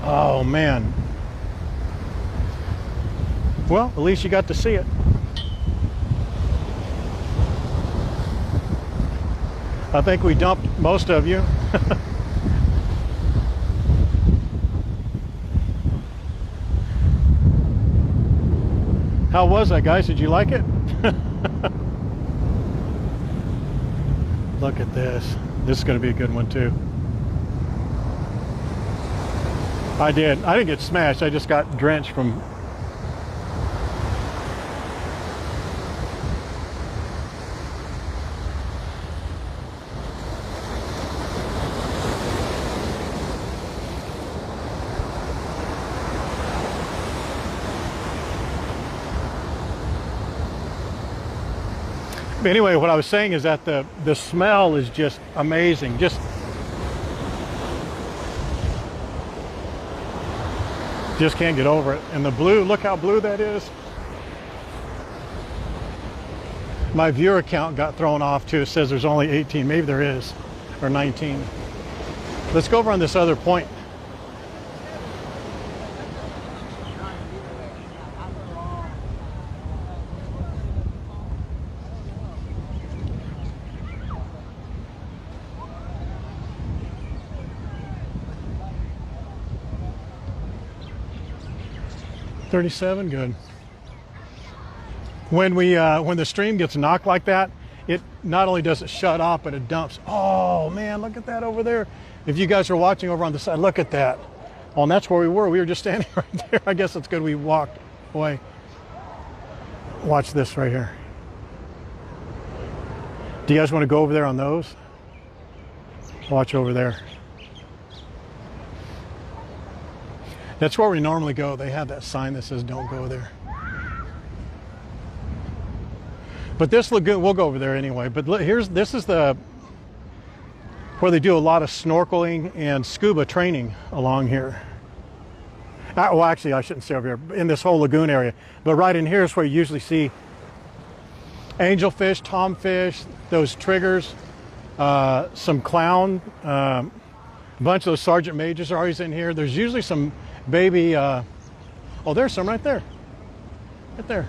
Oh man. Well, at least you got to see it. I think we dumped most of you. How was that, guys? Did you like it? Look at this. This is going to be a good one too. I didn't get smashed. I just got drenched from. Anyway, what I was saying is that the smell is just amazing. Just can't get over it. And the blue, look how blue that is. My viewer count got thrown off too. It says there's only 18. Maybe there is, or 19. Let's go over on this other point. $37, good. When the stream gets knocked like that, it not only does it shut off, but it dumps. Oh man, look at that over there. If you guys are watching over on the side, look at that. Oh, and that's where we were. We were just standing right there. I guess it's good we walked away. Watch this right here. Do you guys want to go over there on those? Watch over there. That's where we normally go. They have that sign that says don't go there. But this lagoon, we'll go over there anyway. But this is where they do a lot of snorkeling and scuba training along here. Well, actually, I shouldn't say over here, in this whole lagoon area. But right in here is where you usually see angelfish, tomfish, those triggers, some clown, a bunch of those sergeant majors are always in here. There's usually some baby, oh, there's some right there. Right there.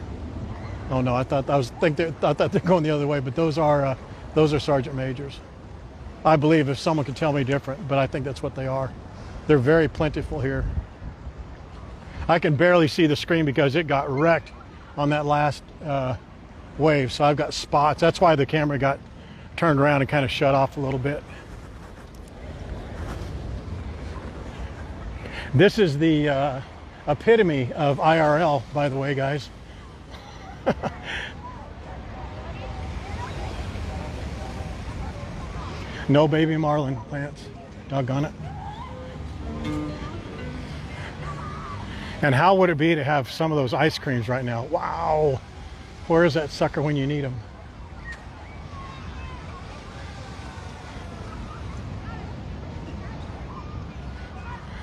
Oh no, I thought they're going the other way, but those are sergeant majors. I believe, if someone could tell me different, but I think that's what they are. They're very plentiful here. I can barely see the screen because it got wrecked on that last wave, so I've got spots. That's why the camera got turned around and kind of shut off a little bit. This is the epitome of IRL, by the way, guys. No baby marlin plants. Doggone it. And how would it be to have some of those ice creams right now? Wow. Where is that sucker when you need them?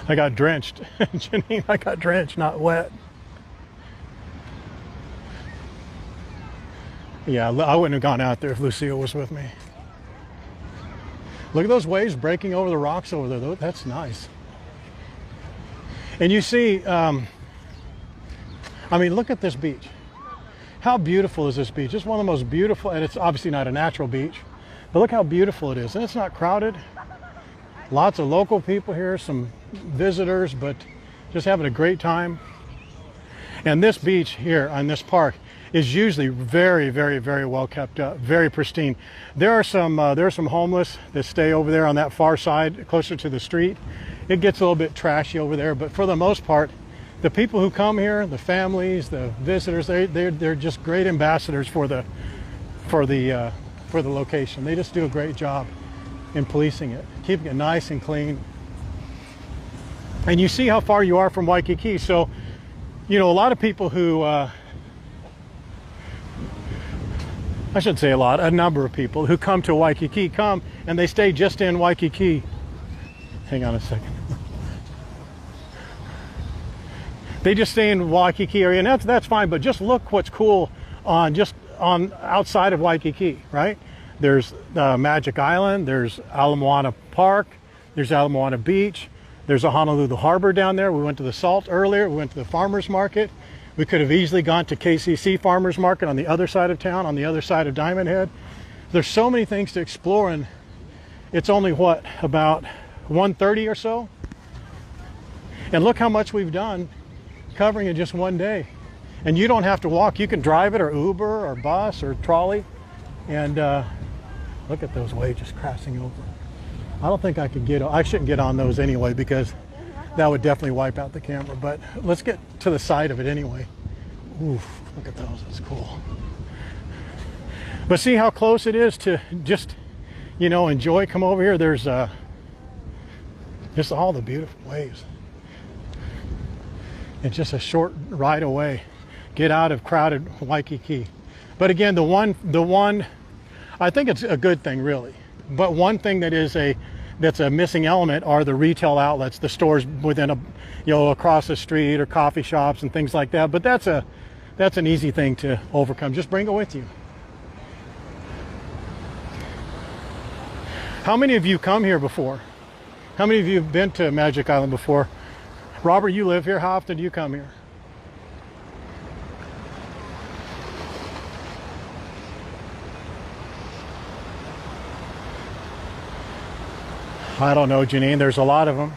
I got drenched. Janine, I got drenched, not wet. Yeah, I wouldn't have gone out there if Lucille was with me. Look at those waves breaking over the rocks over there. That's nice. And you see, I mean, look at this beach. How beautiful is this beach? It's one of the most beautiful, and it's obviously not a natural beach, but look how beautiful it is. And it's not crowded. Lots of local people here, some visitors, but just having a great time. And this beach here on this park is usually very, very, very well kept up, very pristine. There are some homeless that stay over there on that far side, closer to the street. It gets a little bit trashy over there, but for the most part, the people who come here, the families, the visitors, they're just great ambassadors for the location. They just do a great job in policing it, keeping it nice and clean. And you see how far you are from Waikiki. So, you know, a lot of people who, I shouldn't say a lot, a number of people who come to Waikiki come and they stay just in Waikiki. Hang on a second. They just stay in Waikiki area, and that's fine, but just look what's cool on outside of Waikiki, right? There's Magic Island, there's Ala Moana Park, there's Ala Moana Beach, there's a Honolulu Harbor down there. We went to the Salt earlier, we went to the farmer's market. We could have easily gone to KCC Farmers Market on the other side of town, on the other side of Diamond Head. There's so many things to explore, and it's only, what, about 1:30 or so? And look how much we've done covering in just one day. And you don't have to walk. You can drive it or Uber or bus or trolley. And look at those waves just crashing over. I don't think I could I shouldn't get on those anyway, because that would definitely wipe out the camera. But let's get to the side of it anyway. Oof, look at those, that's cool. But see how close it is to just, you know, enjoy. Come over here, there's just all the beautiful waves. It's just a short ride away. Get out of crowded Waikiki. But again, the one, I think it's a good thing, really. But one thing that's a missing element are the retail outlets, the stores within across the street, or coffee shops and things like that. But that's an easy thing to overcome. Just bring it with you. How many of you come here before? How many of you have been to Magic Island before? Robert, you live here. How often do you come here? I don't know, Janine. There's a lot of them.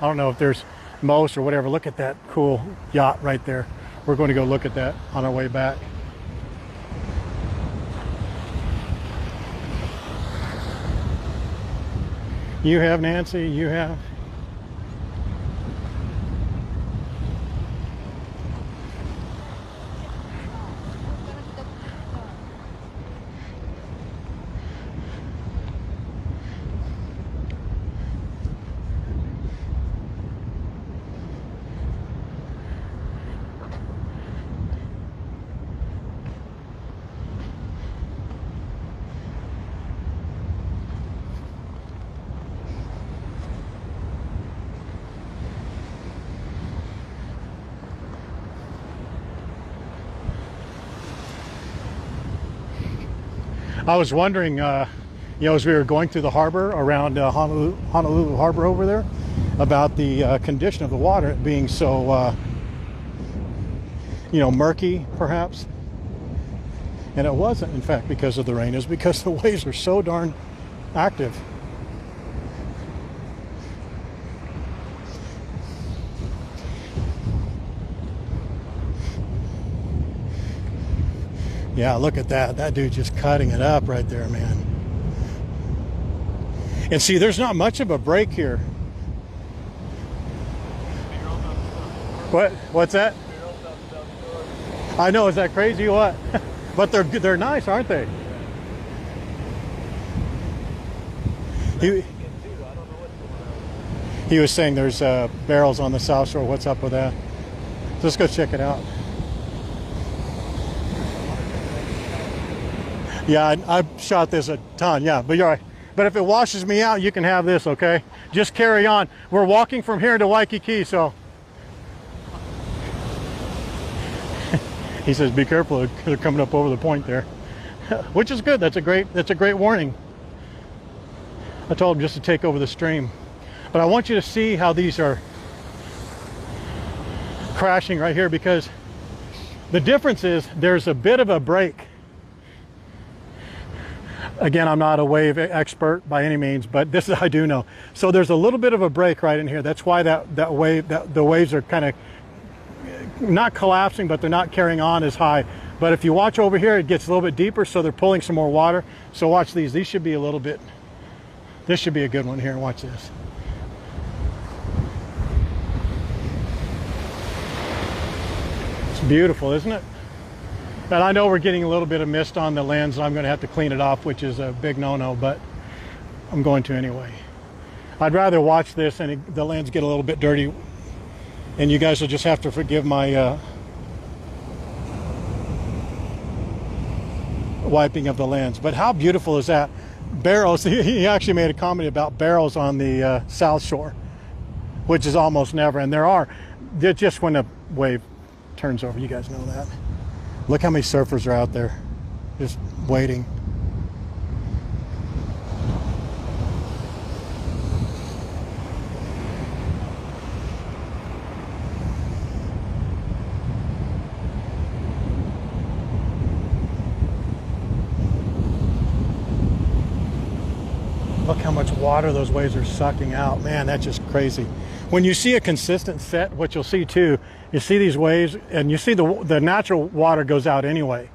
I don't know if there's most or whatever. Look at that cool yacht right there. We're going to go look at that on our way back. You have, Nancy? You have? I was wondering, you know, as we were going through the harbor around Honolulu Harbor over there, about the condition of the water, it being so, you know, murky perhaps. And it wasn't, in fact, because of the rain. It's because the waves are so darn active. Yeah, look at that. That dude just cutting it up right there, man. And see, there's not much of a break here. What's that? I know, is that crazy or what? But they're nice, aren't they? He was saying there's barrels on the South Shore. What's up with that? Let's go check it out. Yeah, I shot this a ton, yeah, but you're right. But if it washes me out, you can have this, okay? Just carry on. We're walking from here to Waikiki, so. He says, be careful, they're coming up over the point there. Which is good, that's a great warning. I told him just to take over the stream. But I want you to see how these are crashing right here, because the difference is there's a bit of a break. Again, I'm not a wave expert by any means, but this I do know. So there's a little bit of a break right in here. That's why the waves are kind of not collapsing, but they're not carrying on as high. But if you watch over here, it gets a little bit deeper, so they're pulling some more water. So watch these. These should be a little bit, this should be a good one here. Watch this. It's beautiful, isn't it? And I know we're getting a little bit of mist on the lens, and I'm going to have to clean it off, which is a big no-no, but I'm going to anyway. I'd rather watch this and the lens get a little bit dirty, and you guys will just have to forgive my wiping of the lens. But how beautiful is that? Barrels, he actually made a comment about barrels on the South Shore, which is almost never, and they're just when a wave turns over, you guys know that. Look how many surfers are out there just waiting. Look how much water those waves are sucking out. Man, that's just crazy. When you see a consistent set, what you'll see too, you see these waves and you see the natural water goes out anyway,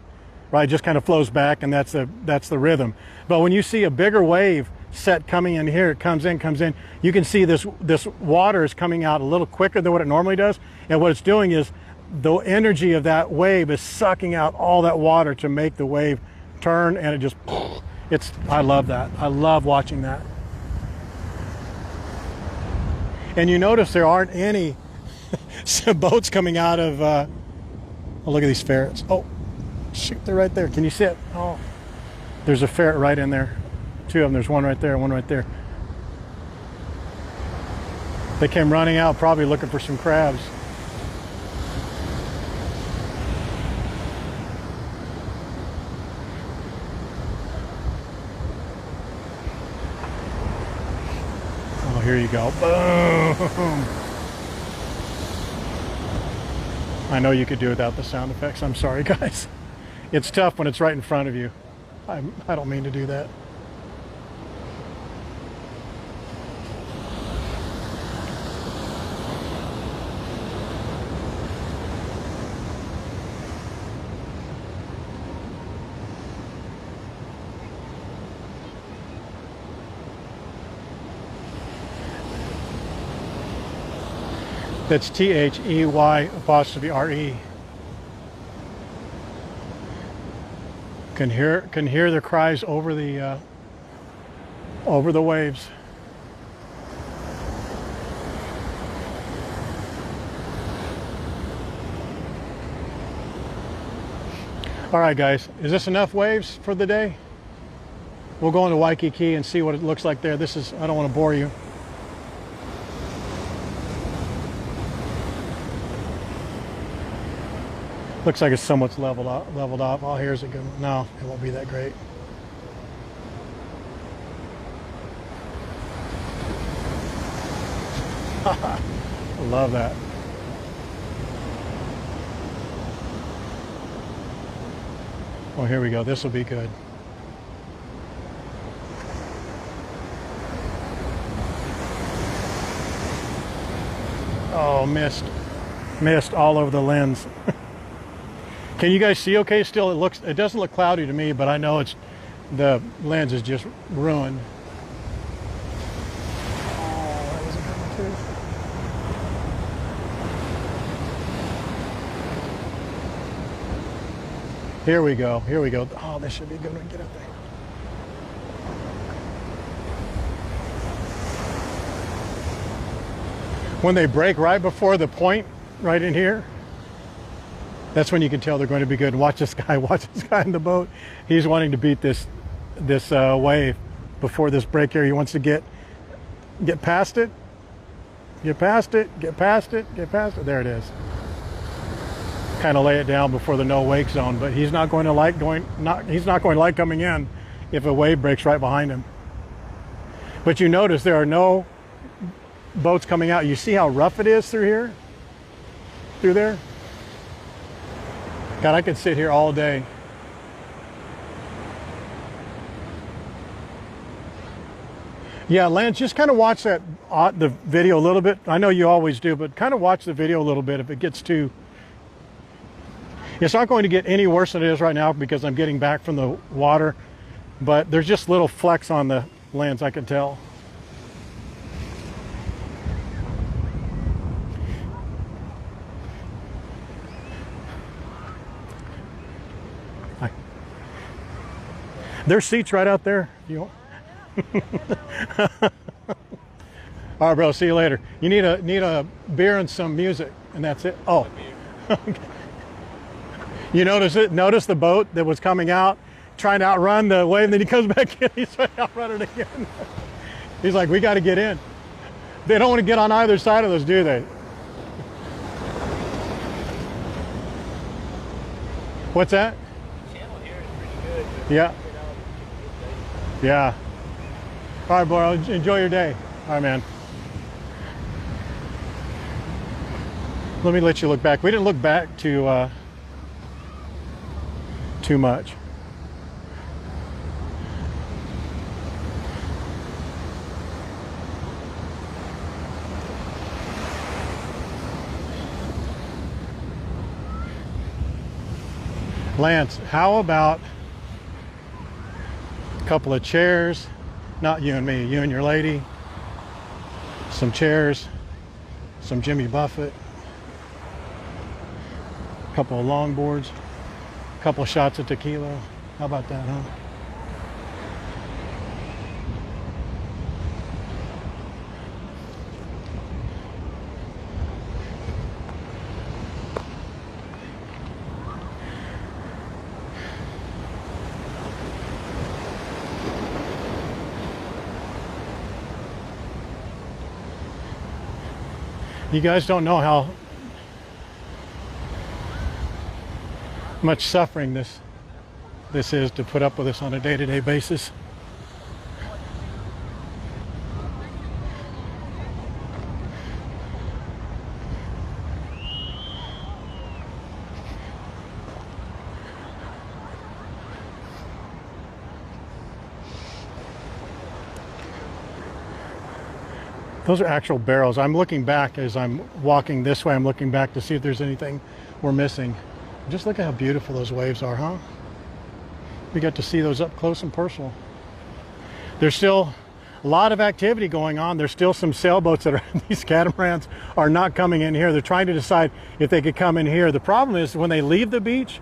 right? It just kind of flows back, and that's the rhythm. But when you see a bigger wave set coming in here, it comes in, you can see this water is coming out a little quicker than what it normally does. And what it's doing is the energy of that wave is sucking out all that water to make the wave turn, and it just, I love that. I love watching that. And you notice there aren't any boats coming out of, oh, look at these ferrets. Oh, shoot, they're right there. Can you see it? Oh, there's a ferret right in there. Two of them, there's one right there, one right there. They came running out, probably looking for some crabs. Here you go. Boom. I know you could do without the sound effects. I'm sorry, guys. It's tough when it's right in front of you. I don't mean to do that. That's THEY''RE. Can hear the cries over the waves. All right, guys, is this enough waves for the day? We'll go into Waikiki and see what it looks like there. I don't want to bore you. Looks like it's somewhat leveled off. Oh, here's a good one. No, it won't be that great. I love that. Oh, here we go. This will be good. Oh, mist all over the lens. Can you guys see okay still? It doesn't look cloudy to me, but I know the lens is just ruined. Oh, that was a good one too. Here we go. Here we go. Oh, this should be a good one. Get up there. When they break right before the point, right in here, that's when you can tell they're going to be good. Watch this guy. Watch this guy in the boat. He's wanting to beat this wave before this break here. He wants to get past it. Get past it. Get past it. Get past it. There it is. Kind of lay it down before the no wake zone, but he's not going to like he's not going to like coming in if a wave breaks right behind him. But you notice there are no boats coming out. You see how rough it is through here? Through there? God, I could sit here all day. Yeah, Lance, just kind of watch the video a little bit. I know you always do, but kind of watch the video a little bit if it gets too... It's not going to get any worse than it is right now because I'm getting back from the water, but there's just little flecks on the lens, I can tell. There's seats right out there. You All right, bro. See you later. You need a beer and some music, and that's it. Oh, you notice it? Notice the boat that was coming out, trying to outrun the wave, and then he comes back in. He's trying to outrun it again. He's like, "We got to get in." They don't want to get on either side of this, do they? What's that? The channel here is pretty good. Yeah. Yeah. All right, boy. Enjoy your day. All right, man. Let me let you look back. We didn't look back too much. Lance, how about couple of chairs, not you and me, you and your lady, some chairs, some Jimmy Buffett, a couple of longboards, a couple of shots of tequila. How about that, huh? You guys don't know how much suffering this is to put up with this on a day-to-day basis. Those are actual barrels. I'm looking back as I'm walking this way. I'm looking back to see if there's anything we're missing. Just look at how beautiful those waves are, huh? We got to see those up close and personal. There's still a lot of activity going on. There's still some sailboats that are, these catamarans are not coming in here. They're trying to decide if they could come in here. The problem is when they leave the beach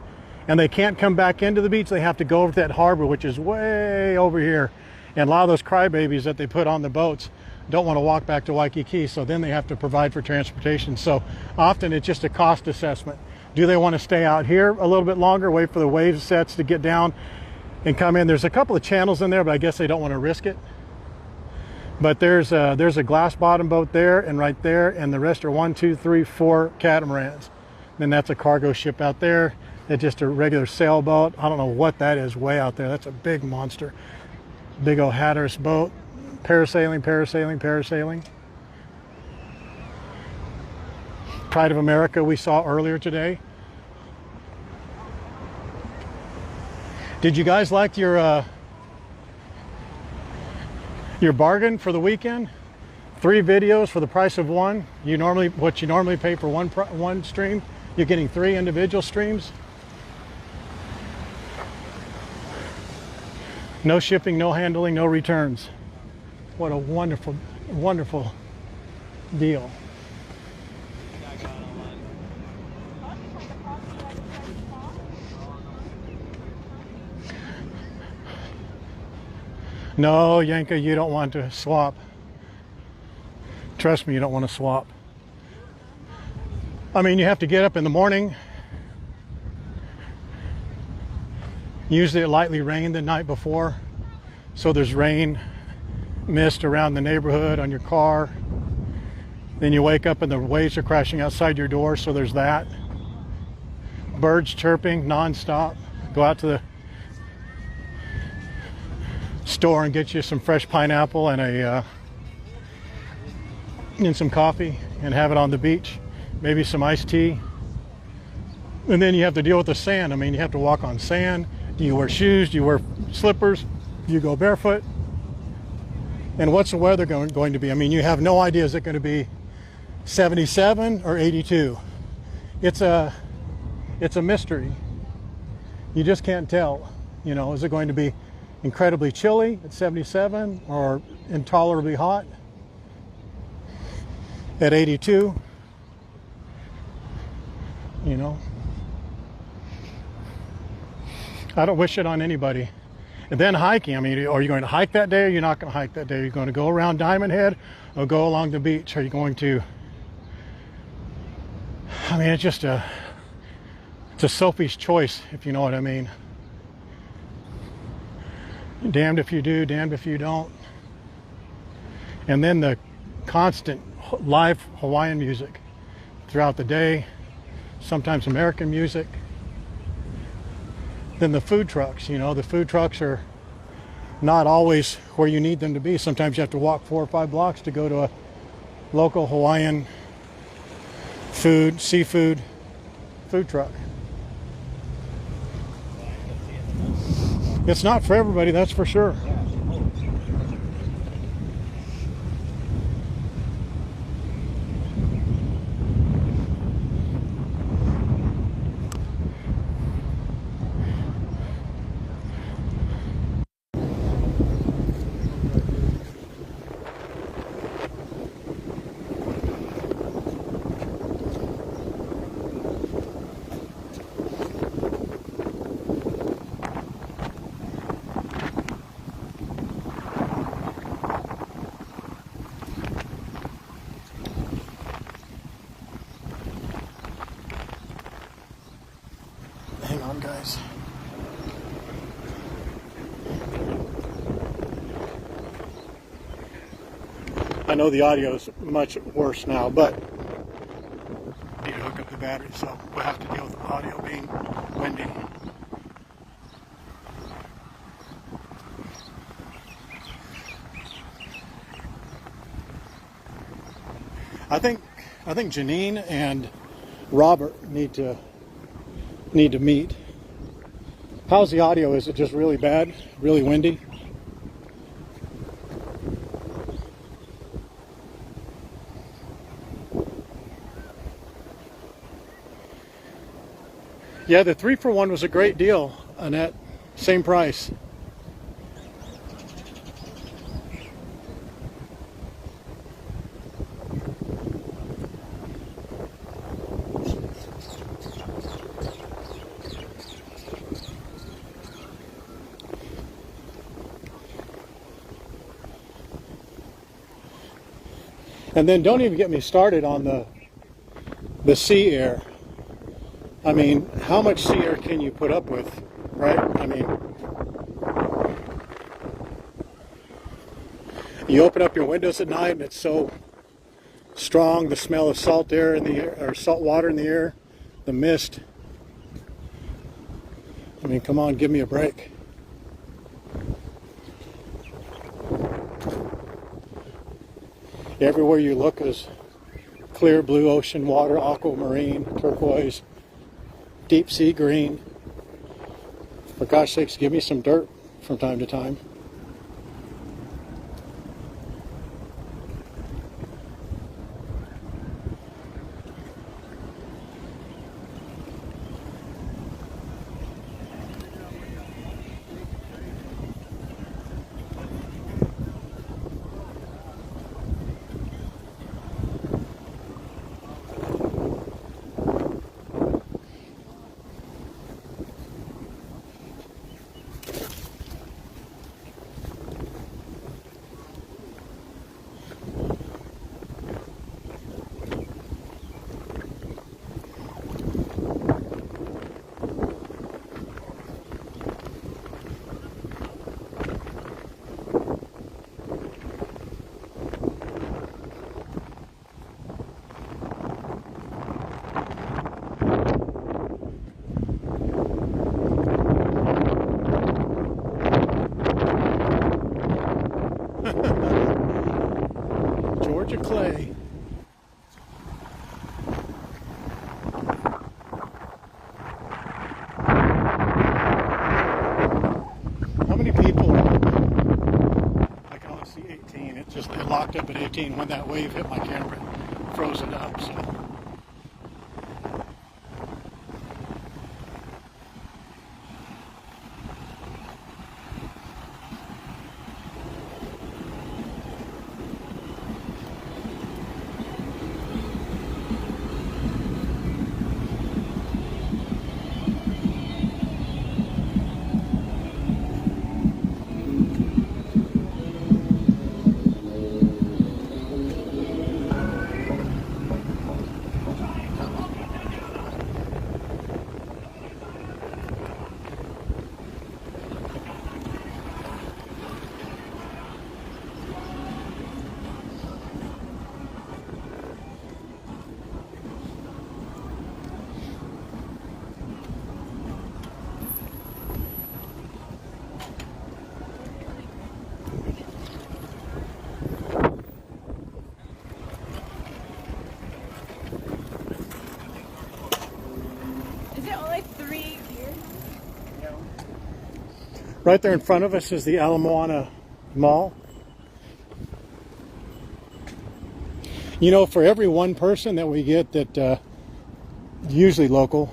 and they can't come back into the beach, they have to go over to that harbor, which is way over here. And a lot of those crybabies that they put on the boats don't want to walk back to Waikiki, so then they have to provide for transportation. So often it's just a cost assessment. Do they want to stay out here a little bit longer, wait for the wave sets to get down and come in? There's a couple of channels in there, but I guess they don't want to risk it. But there's a glass bottom boat there and right there, and the rest are 1, 2, 3, 4 catamarans. Then that's a cargo ship out there. It's just a regular sailboat. I don't know what that is way out there. That's a big monster. Big old Hatteras boat. Parasailing, parasailing, parasailing. Pride of America we saw earlier today. Did you guys like your bargain for the weekend? 3 videos for the price of one. What you normally pay for one stream, you're getting 3 individual streams. No shipping, no handling, no returns. What a wonderful, wonderful deal. No, Yanka, you don't want to swap. Trust me, you don't want to swap. I mean, you have to get up in the morning. Usually it lightly rained the night before, so there's rain, mist around the neighborhood on your car. Then you wake up and the waves are crashing outside your door, so there's that. Birds chirping nonstop. Go out to the store and get you some fresh pineapple and some coffee and have it on the beach. Maybe some iced tea. And then you have to deal with the sand. I mean, you have to walk on sand. Do you wear shoes? Do you wear slippers? Do you go barefoot? And what's the weather going to be? I mean, you have no idea. Is it going to be 77 or 82? It's a mystery. You just can't tell. You know, is it going to be incredibly chilly at 77 or intolerably hot at 82? You know, I don't wish it on anybody. And then hiking, I mean, are you going to hike that day or you're not going to hike that day? Are you going to go around Diamond Head or go along the beach? Are you going to, I mean, it's a Sophie's choice, if you know what I mean. Damned if you do, damned if you don't. And then the constant live Hawaiian music throughout the day, sometimes American music. Then the food trucks, you know, the food trucks are not always where you need them to be. Sometimes you have to walk 4 or 5 blocks to go to a local Hawaiian seafood food truck. It's not for everybody, that's for sure. Hang on, guys. I know the audio is much worse now, but I need to hook up the battery, so we'll have to deal with the audio being windy. I think Janine and Robert need to meet. How's the audio? Is it just really bad? Really windy? Yeah, the 3-for-1 was a great deal, Annette. Same price. And then don't even get me started on the sea air. I mean, how much sea air can you put up with, right? I mean, you open up your windows at night and it's so strong, the smell of salt air in the air, or salt water in the air, the mist. I mean, come on, give me a break. Everywhere you look is clear blue ocean water, aquamarine, turquoise, deep sea green. For gosh sakes, give me some dirt from time to time. Georgia clay. How many people? I can only see 18. It locked up at 18 when that wave hit my camera, it froze it up. So. Right there in front of us is the Ala Moana Mall. You know, for every one person that we get that, usually local,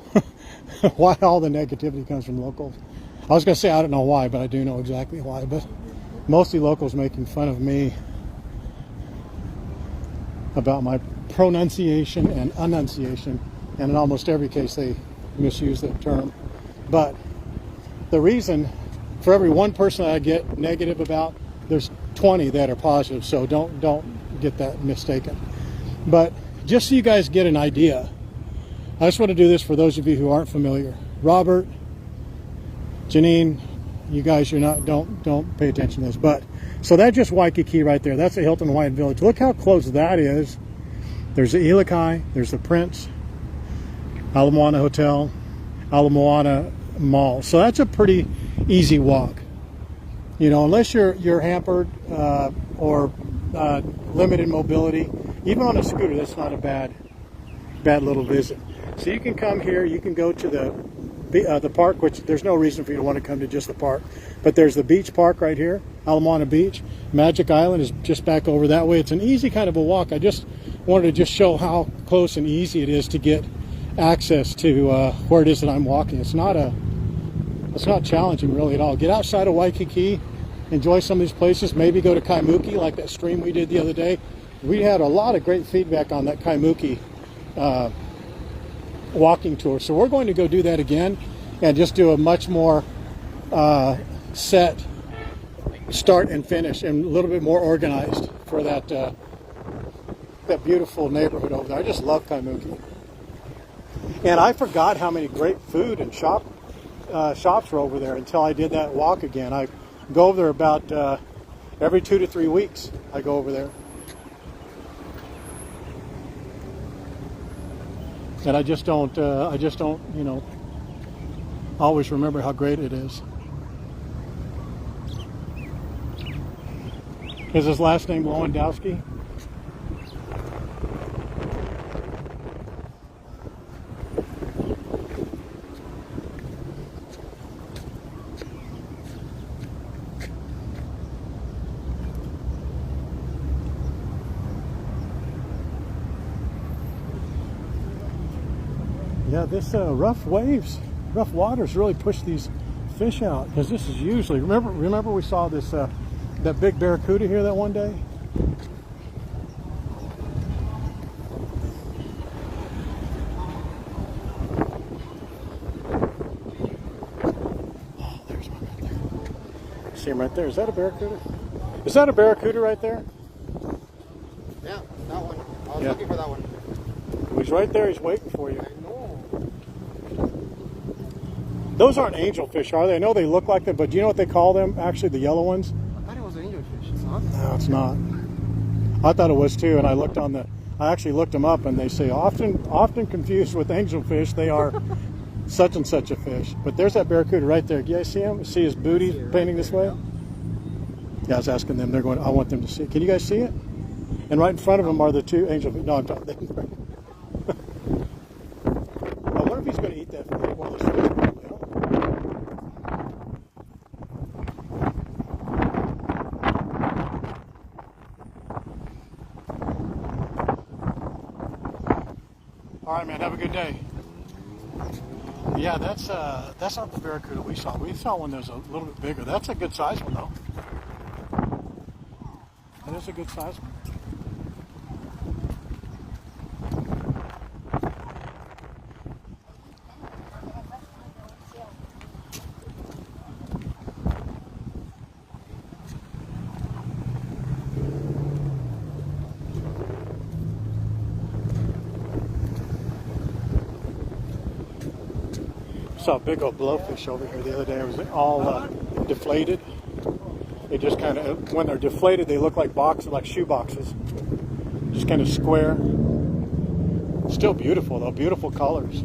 why all the negativity comes from locals. I was going to say I don't know why, but I do know exactly why. But mostly locals making fun of me about my pronunciation and enunciation, and in almost every case they misuse that term. But the reason, for every one person I get negative about, there's 20 that are positive, so don't get that mistaken. But just so you guys get an idea, I just want to do this for those of you who aren't familiar. Robert, Janine, you guys, don't pay attention to this. But so that's just Waikiki right there. That's the Hilton Hawaiian Village. Look how close that is. There's the Ilikai, there's the Prince, Ala Moana Hotel, Ala Moana Mall. So that's a pretty easy walk. You know, unless you're hampered or limited mobility, even on a scooter, that's not a bad little visit. So you can come here, you can go to the park, which there's no reason for you to want to come to just the park, but there's the beach park right here, Ala Moana Beach. Magic Island is just back over that way. It's an easy kind of a walk. I just wanted to just show how close and easy it is to get access to where it is that I'm walking. It's not challenging really at all. Get outside of Waikiki, enjoy some of these places, maybe go to Kaimuki like that stream we did the other day. We had a lot of great feedback on that Kaimuki walking tour. So we're going to go do that again and just do a much more set start and finish and a little bit more organized for that beautiful neighborhood over there. I just love Kaimuki. And I forgot how many great food and shops were over there until I did that walk again. I go over there about every 2 to 3 weeks. I go over there. And I just don't, you know, always remember how great it is. Is his last name Lewandowski? Yeah, this rough waters really push these fish out, because this is usually, remember we saw this that big barracuda here that one day. Oh, there's one right there. See him right there. Is that a barracuda? Is that a barracuda right there? Yeah, that one. I was Yeah. looking for that one. He's right there. He's waiting for you. I know. Those aren't angelfish, are they? I know they look like them, but do you know what they call them? Actually, the yellow ones? I thought it was an angelfish. It's not? No, it's not. I thought it was too, and I actually looked them up, and they say often confused with angelfish, they are such and such a fish. But there's that barracuda right there. Do you guys see him? See his booty painting this way? Yeah, I was asking them. They're going, I want them to see it. Can you guys see it? And right in front of them are the two angelfish. No, I'm talking. I wonder if he's going to eat that fish. One of those fish. All right, man. Have a good day. Yeah, that's not the barracuda we saw. We saw one that was a little bit bigger. That's a good size one, though. That is a good size one. Saw a big old blowfish over here the other day. It was all deflated. They just kind of, when they're deflated, they look like boxes, like shoe boxes. Just kind of square. Still beautiful though, beautiful colors.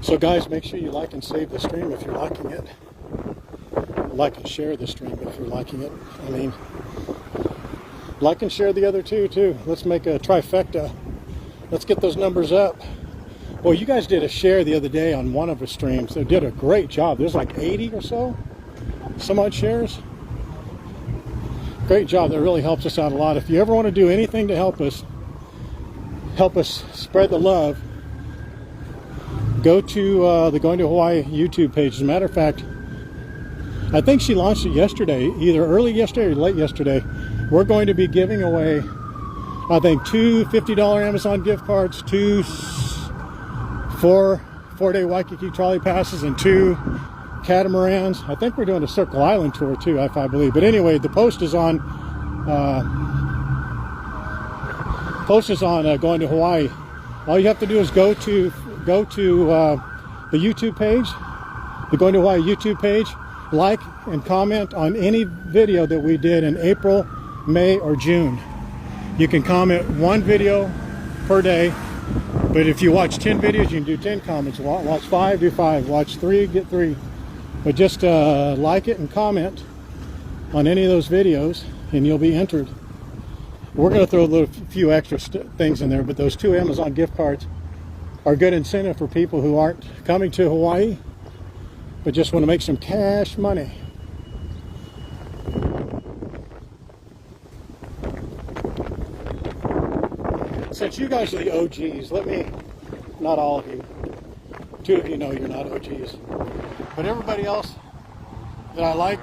So guys, make sure you like and save the stream if you're liking it. Like and share the stream if you're liking it. I mean, like and share the other two too. Let's make a trifecta. Let's get those numbers up. Well, you guys did a share the other day on one of the streams. They did a great job. There's like 80 or so, some odd shares. Great job. That really helps us out a lot. If you ever want to do anything to help us spread the love, go to the Going to Hawaii YouTube page. As a matter of fact, I think she launched it yesterday, either early yesterday or late yesterday. We're going to be giving away, I think, 2 $50 Amazon gift cards, 2 four-day Waikiki trolley passes, and 2 catamarans. I think we're doing a Circle Island tour too, if I believe. But anyway, the post is on Going to Hawaii. All you have to do is go to the YouTube page, the Going to Hawaii YouTube page, like and comment on any video that we did in April, May, or June. You can comment 1 video per day, but if you watch 10 videos, you can do 10 comments. Watch 5, do 5. Watch 3, get 3. But just like it and comment on any of those videos, and you'll be entered. We're going to throw a few extra things in there, but those 2 Amazon gift cards are good incentive for people who aren't coming to Hawaii, but just want to make some cash money. Since you guys are the OGs, not all of you, 2 of you know you're not OGs, but everybody else that I like,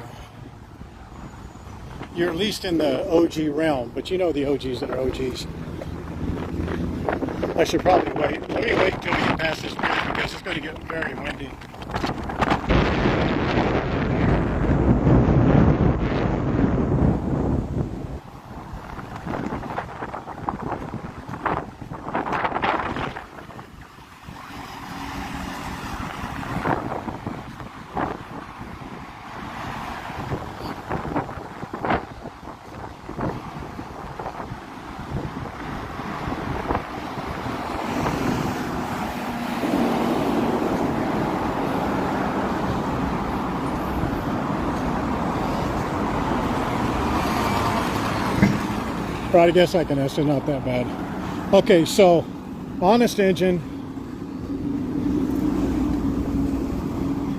you're at least in the OG realm, but you know the OGs that are OGs. I should probably wait. Let me wait until we get past this bridge because it's going to get very windy. Right, I guess I can estimate, not that bad. Okay, so honest engine.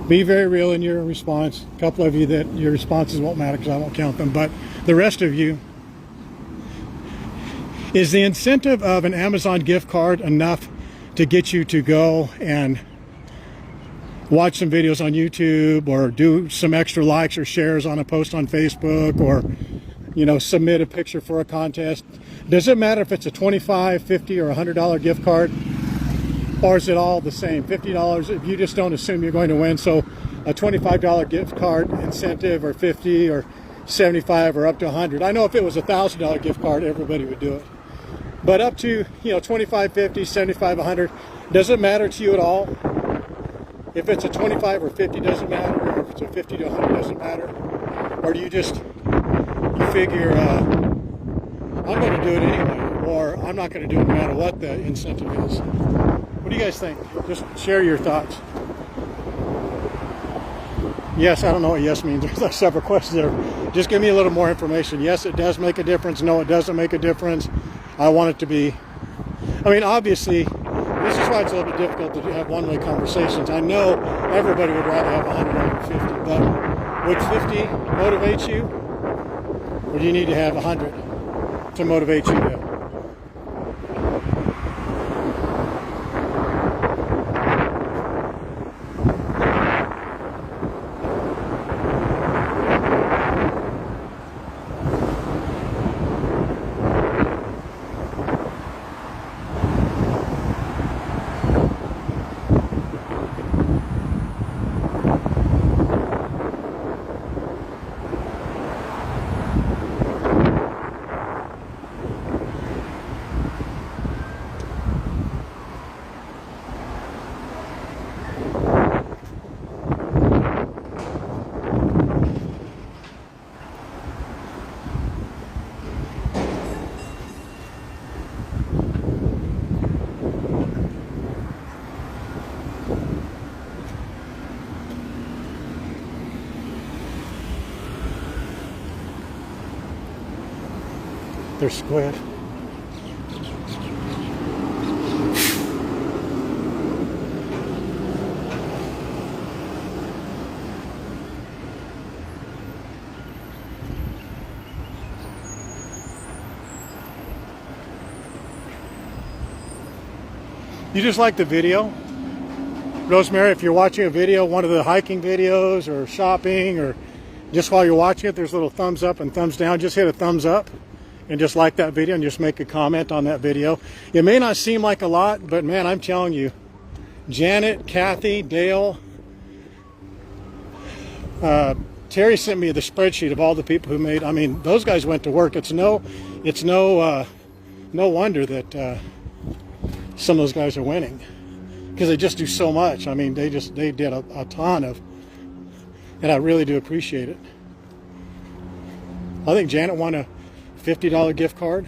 Be very real in your response. A couple of you that your responses won't matter because I won't count them, but the rest of you, is the incentive of an Amazon gift card enough to get you to go and watch some videos on YouTube, or do some extra likes or shares on a post on Facebook, or, you know, submit a picture for a contest? Does it matter if it's a $25, $50, or $100 gift card? Or is it all the same? $50 if you just don't assume you're going to win. So a $25 gift card incentive, or 50 or 75 or up to 100. I know if it was a $1,000 gift card, everybody would do it. But up to, you know, 25, 50, 75, 100, does it matter to you at all? If it's a 25 or 50, doesn't matter. Or if it's a 50 to 100, doesn't matter. Or do you just, you figure, I'm going to do it anyway, or I'm not going to do it no matter what the incentive is? What do you guys think? Just share your thoughts. Yes, I don't know what yes means. There's several questions there. Just give me a little more information. Yes, it does make a difference. No, it doesn't make a difference. I want it to be, I mean, obviously, this is why it's a little bit difficult to have one-way conversations. I know everybody would rather have 100 over 50, but would 50 motivate you? Or do you need to have 100 to motivate you to? They're squid. You just like the video? Rosemary, if you're watching a video, one of the hiking videos or shopping, or just while you're watching it, there's a little thumbs up and thumbs down. Just hit a thumbs up and just like that video and just make a comment on that video. It may not seem like a lot, but man, I'm telling you, Janet, Kathy, Dale, Terry sent me the spreadsheet of all the people who made, I mean, those guys went to work. It's no wonder that some of those guys are winning, because they just do so much. I mean, they did a ton of, and I really do appreciate it. I think Janet won a $50 gift card.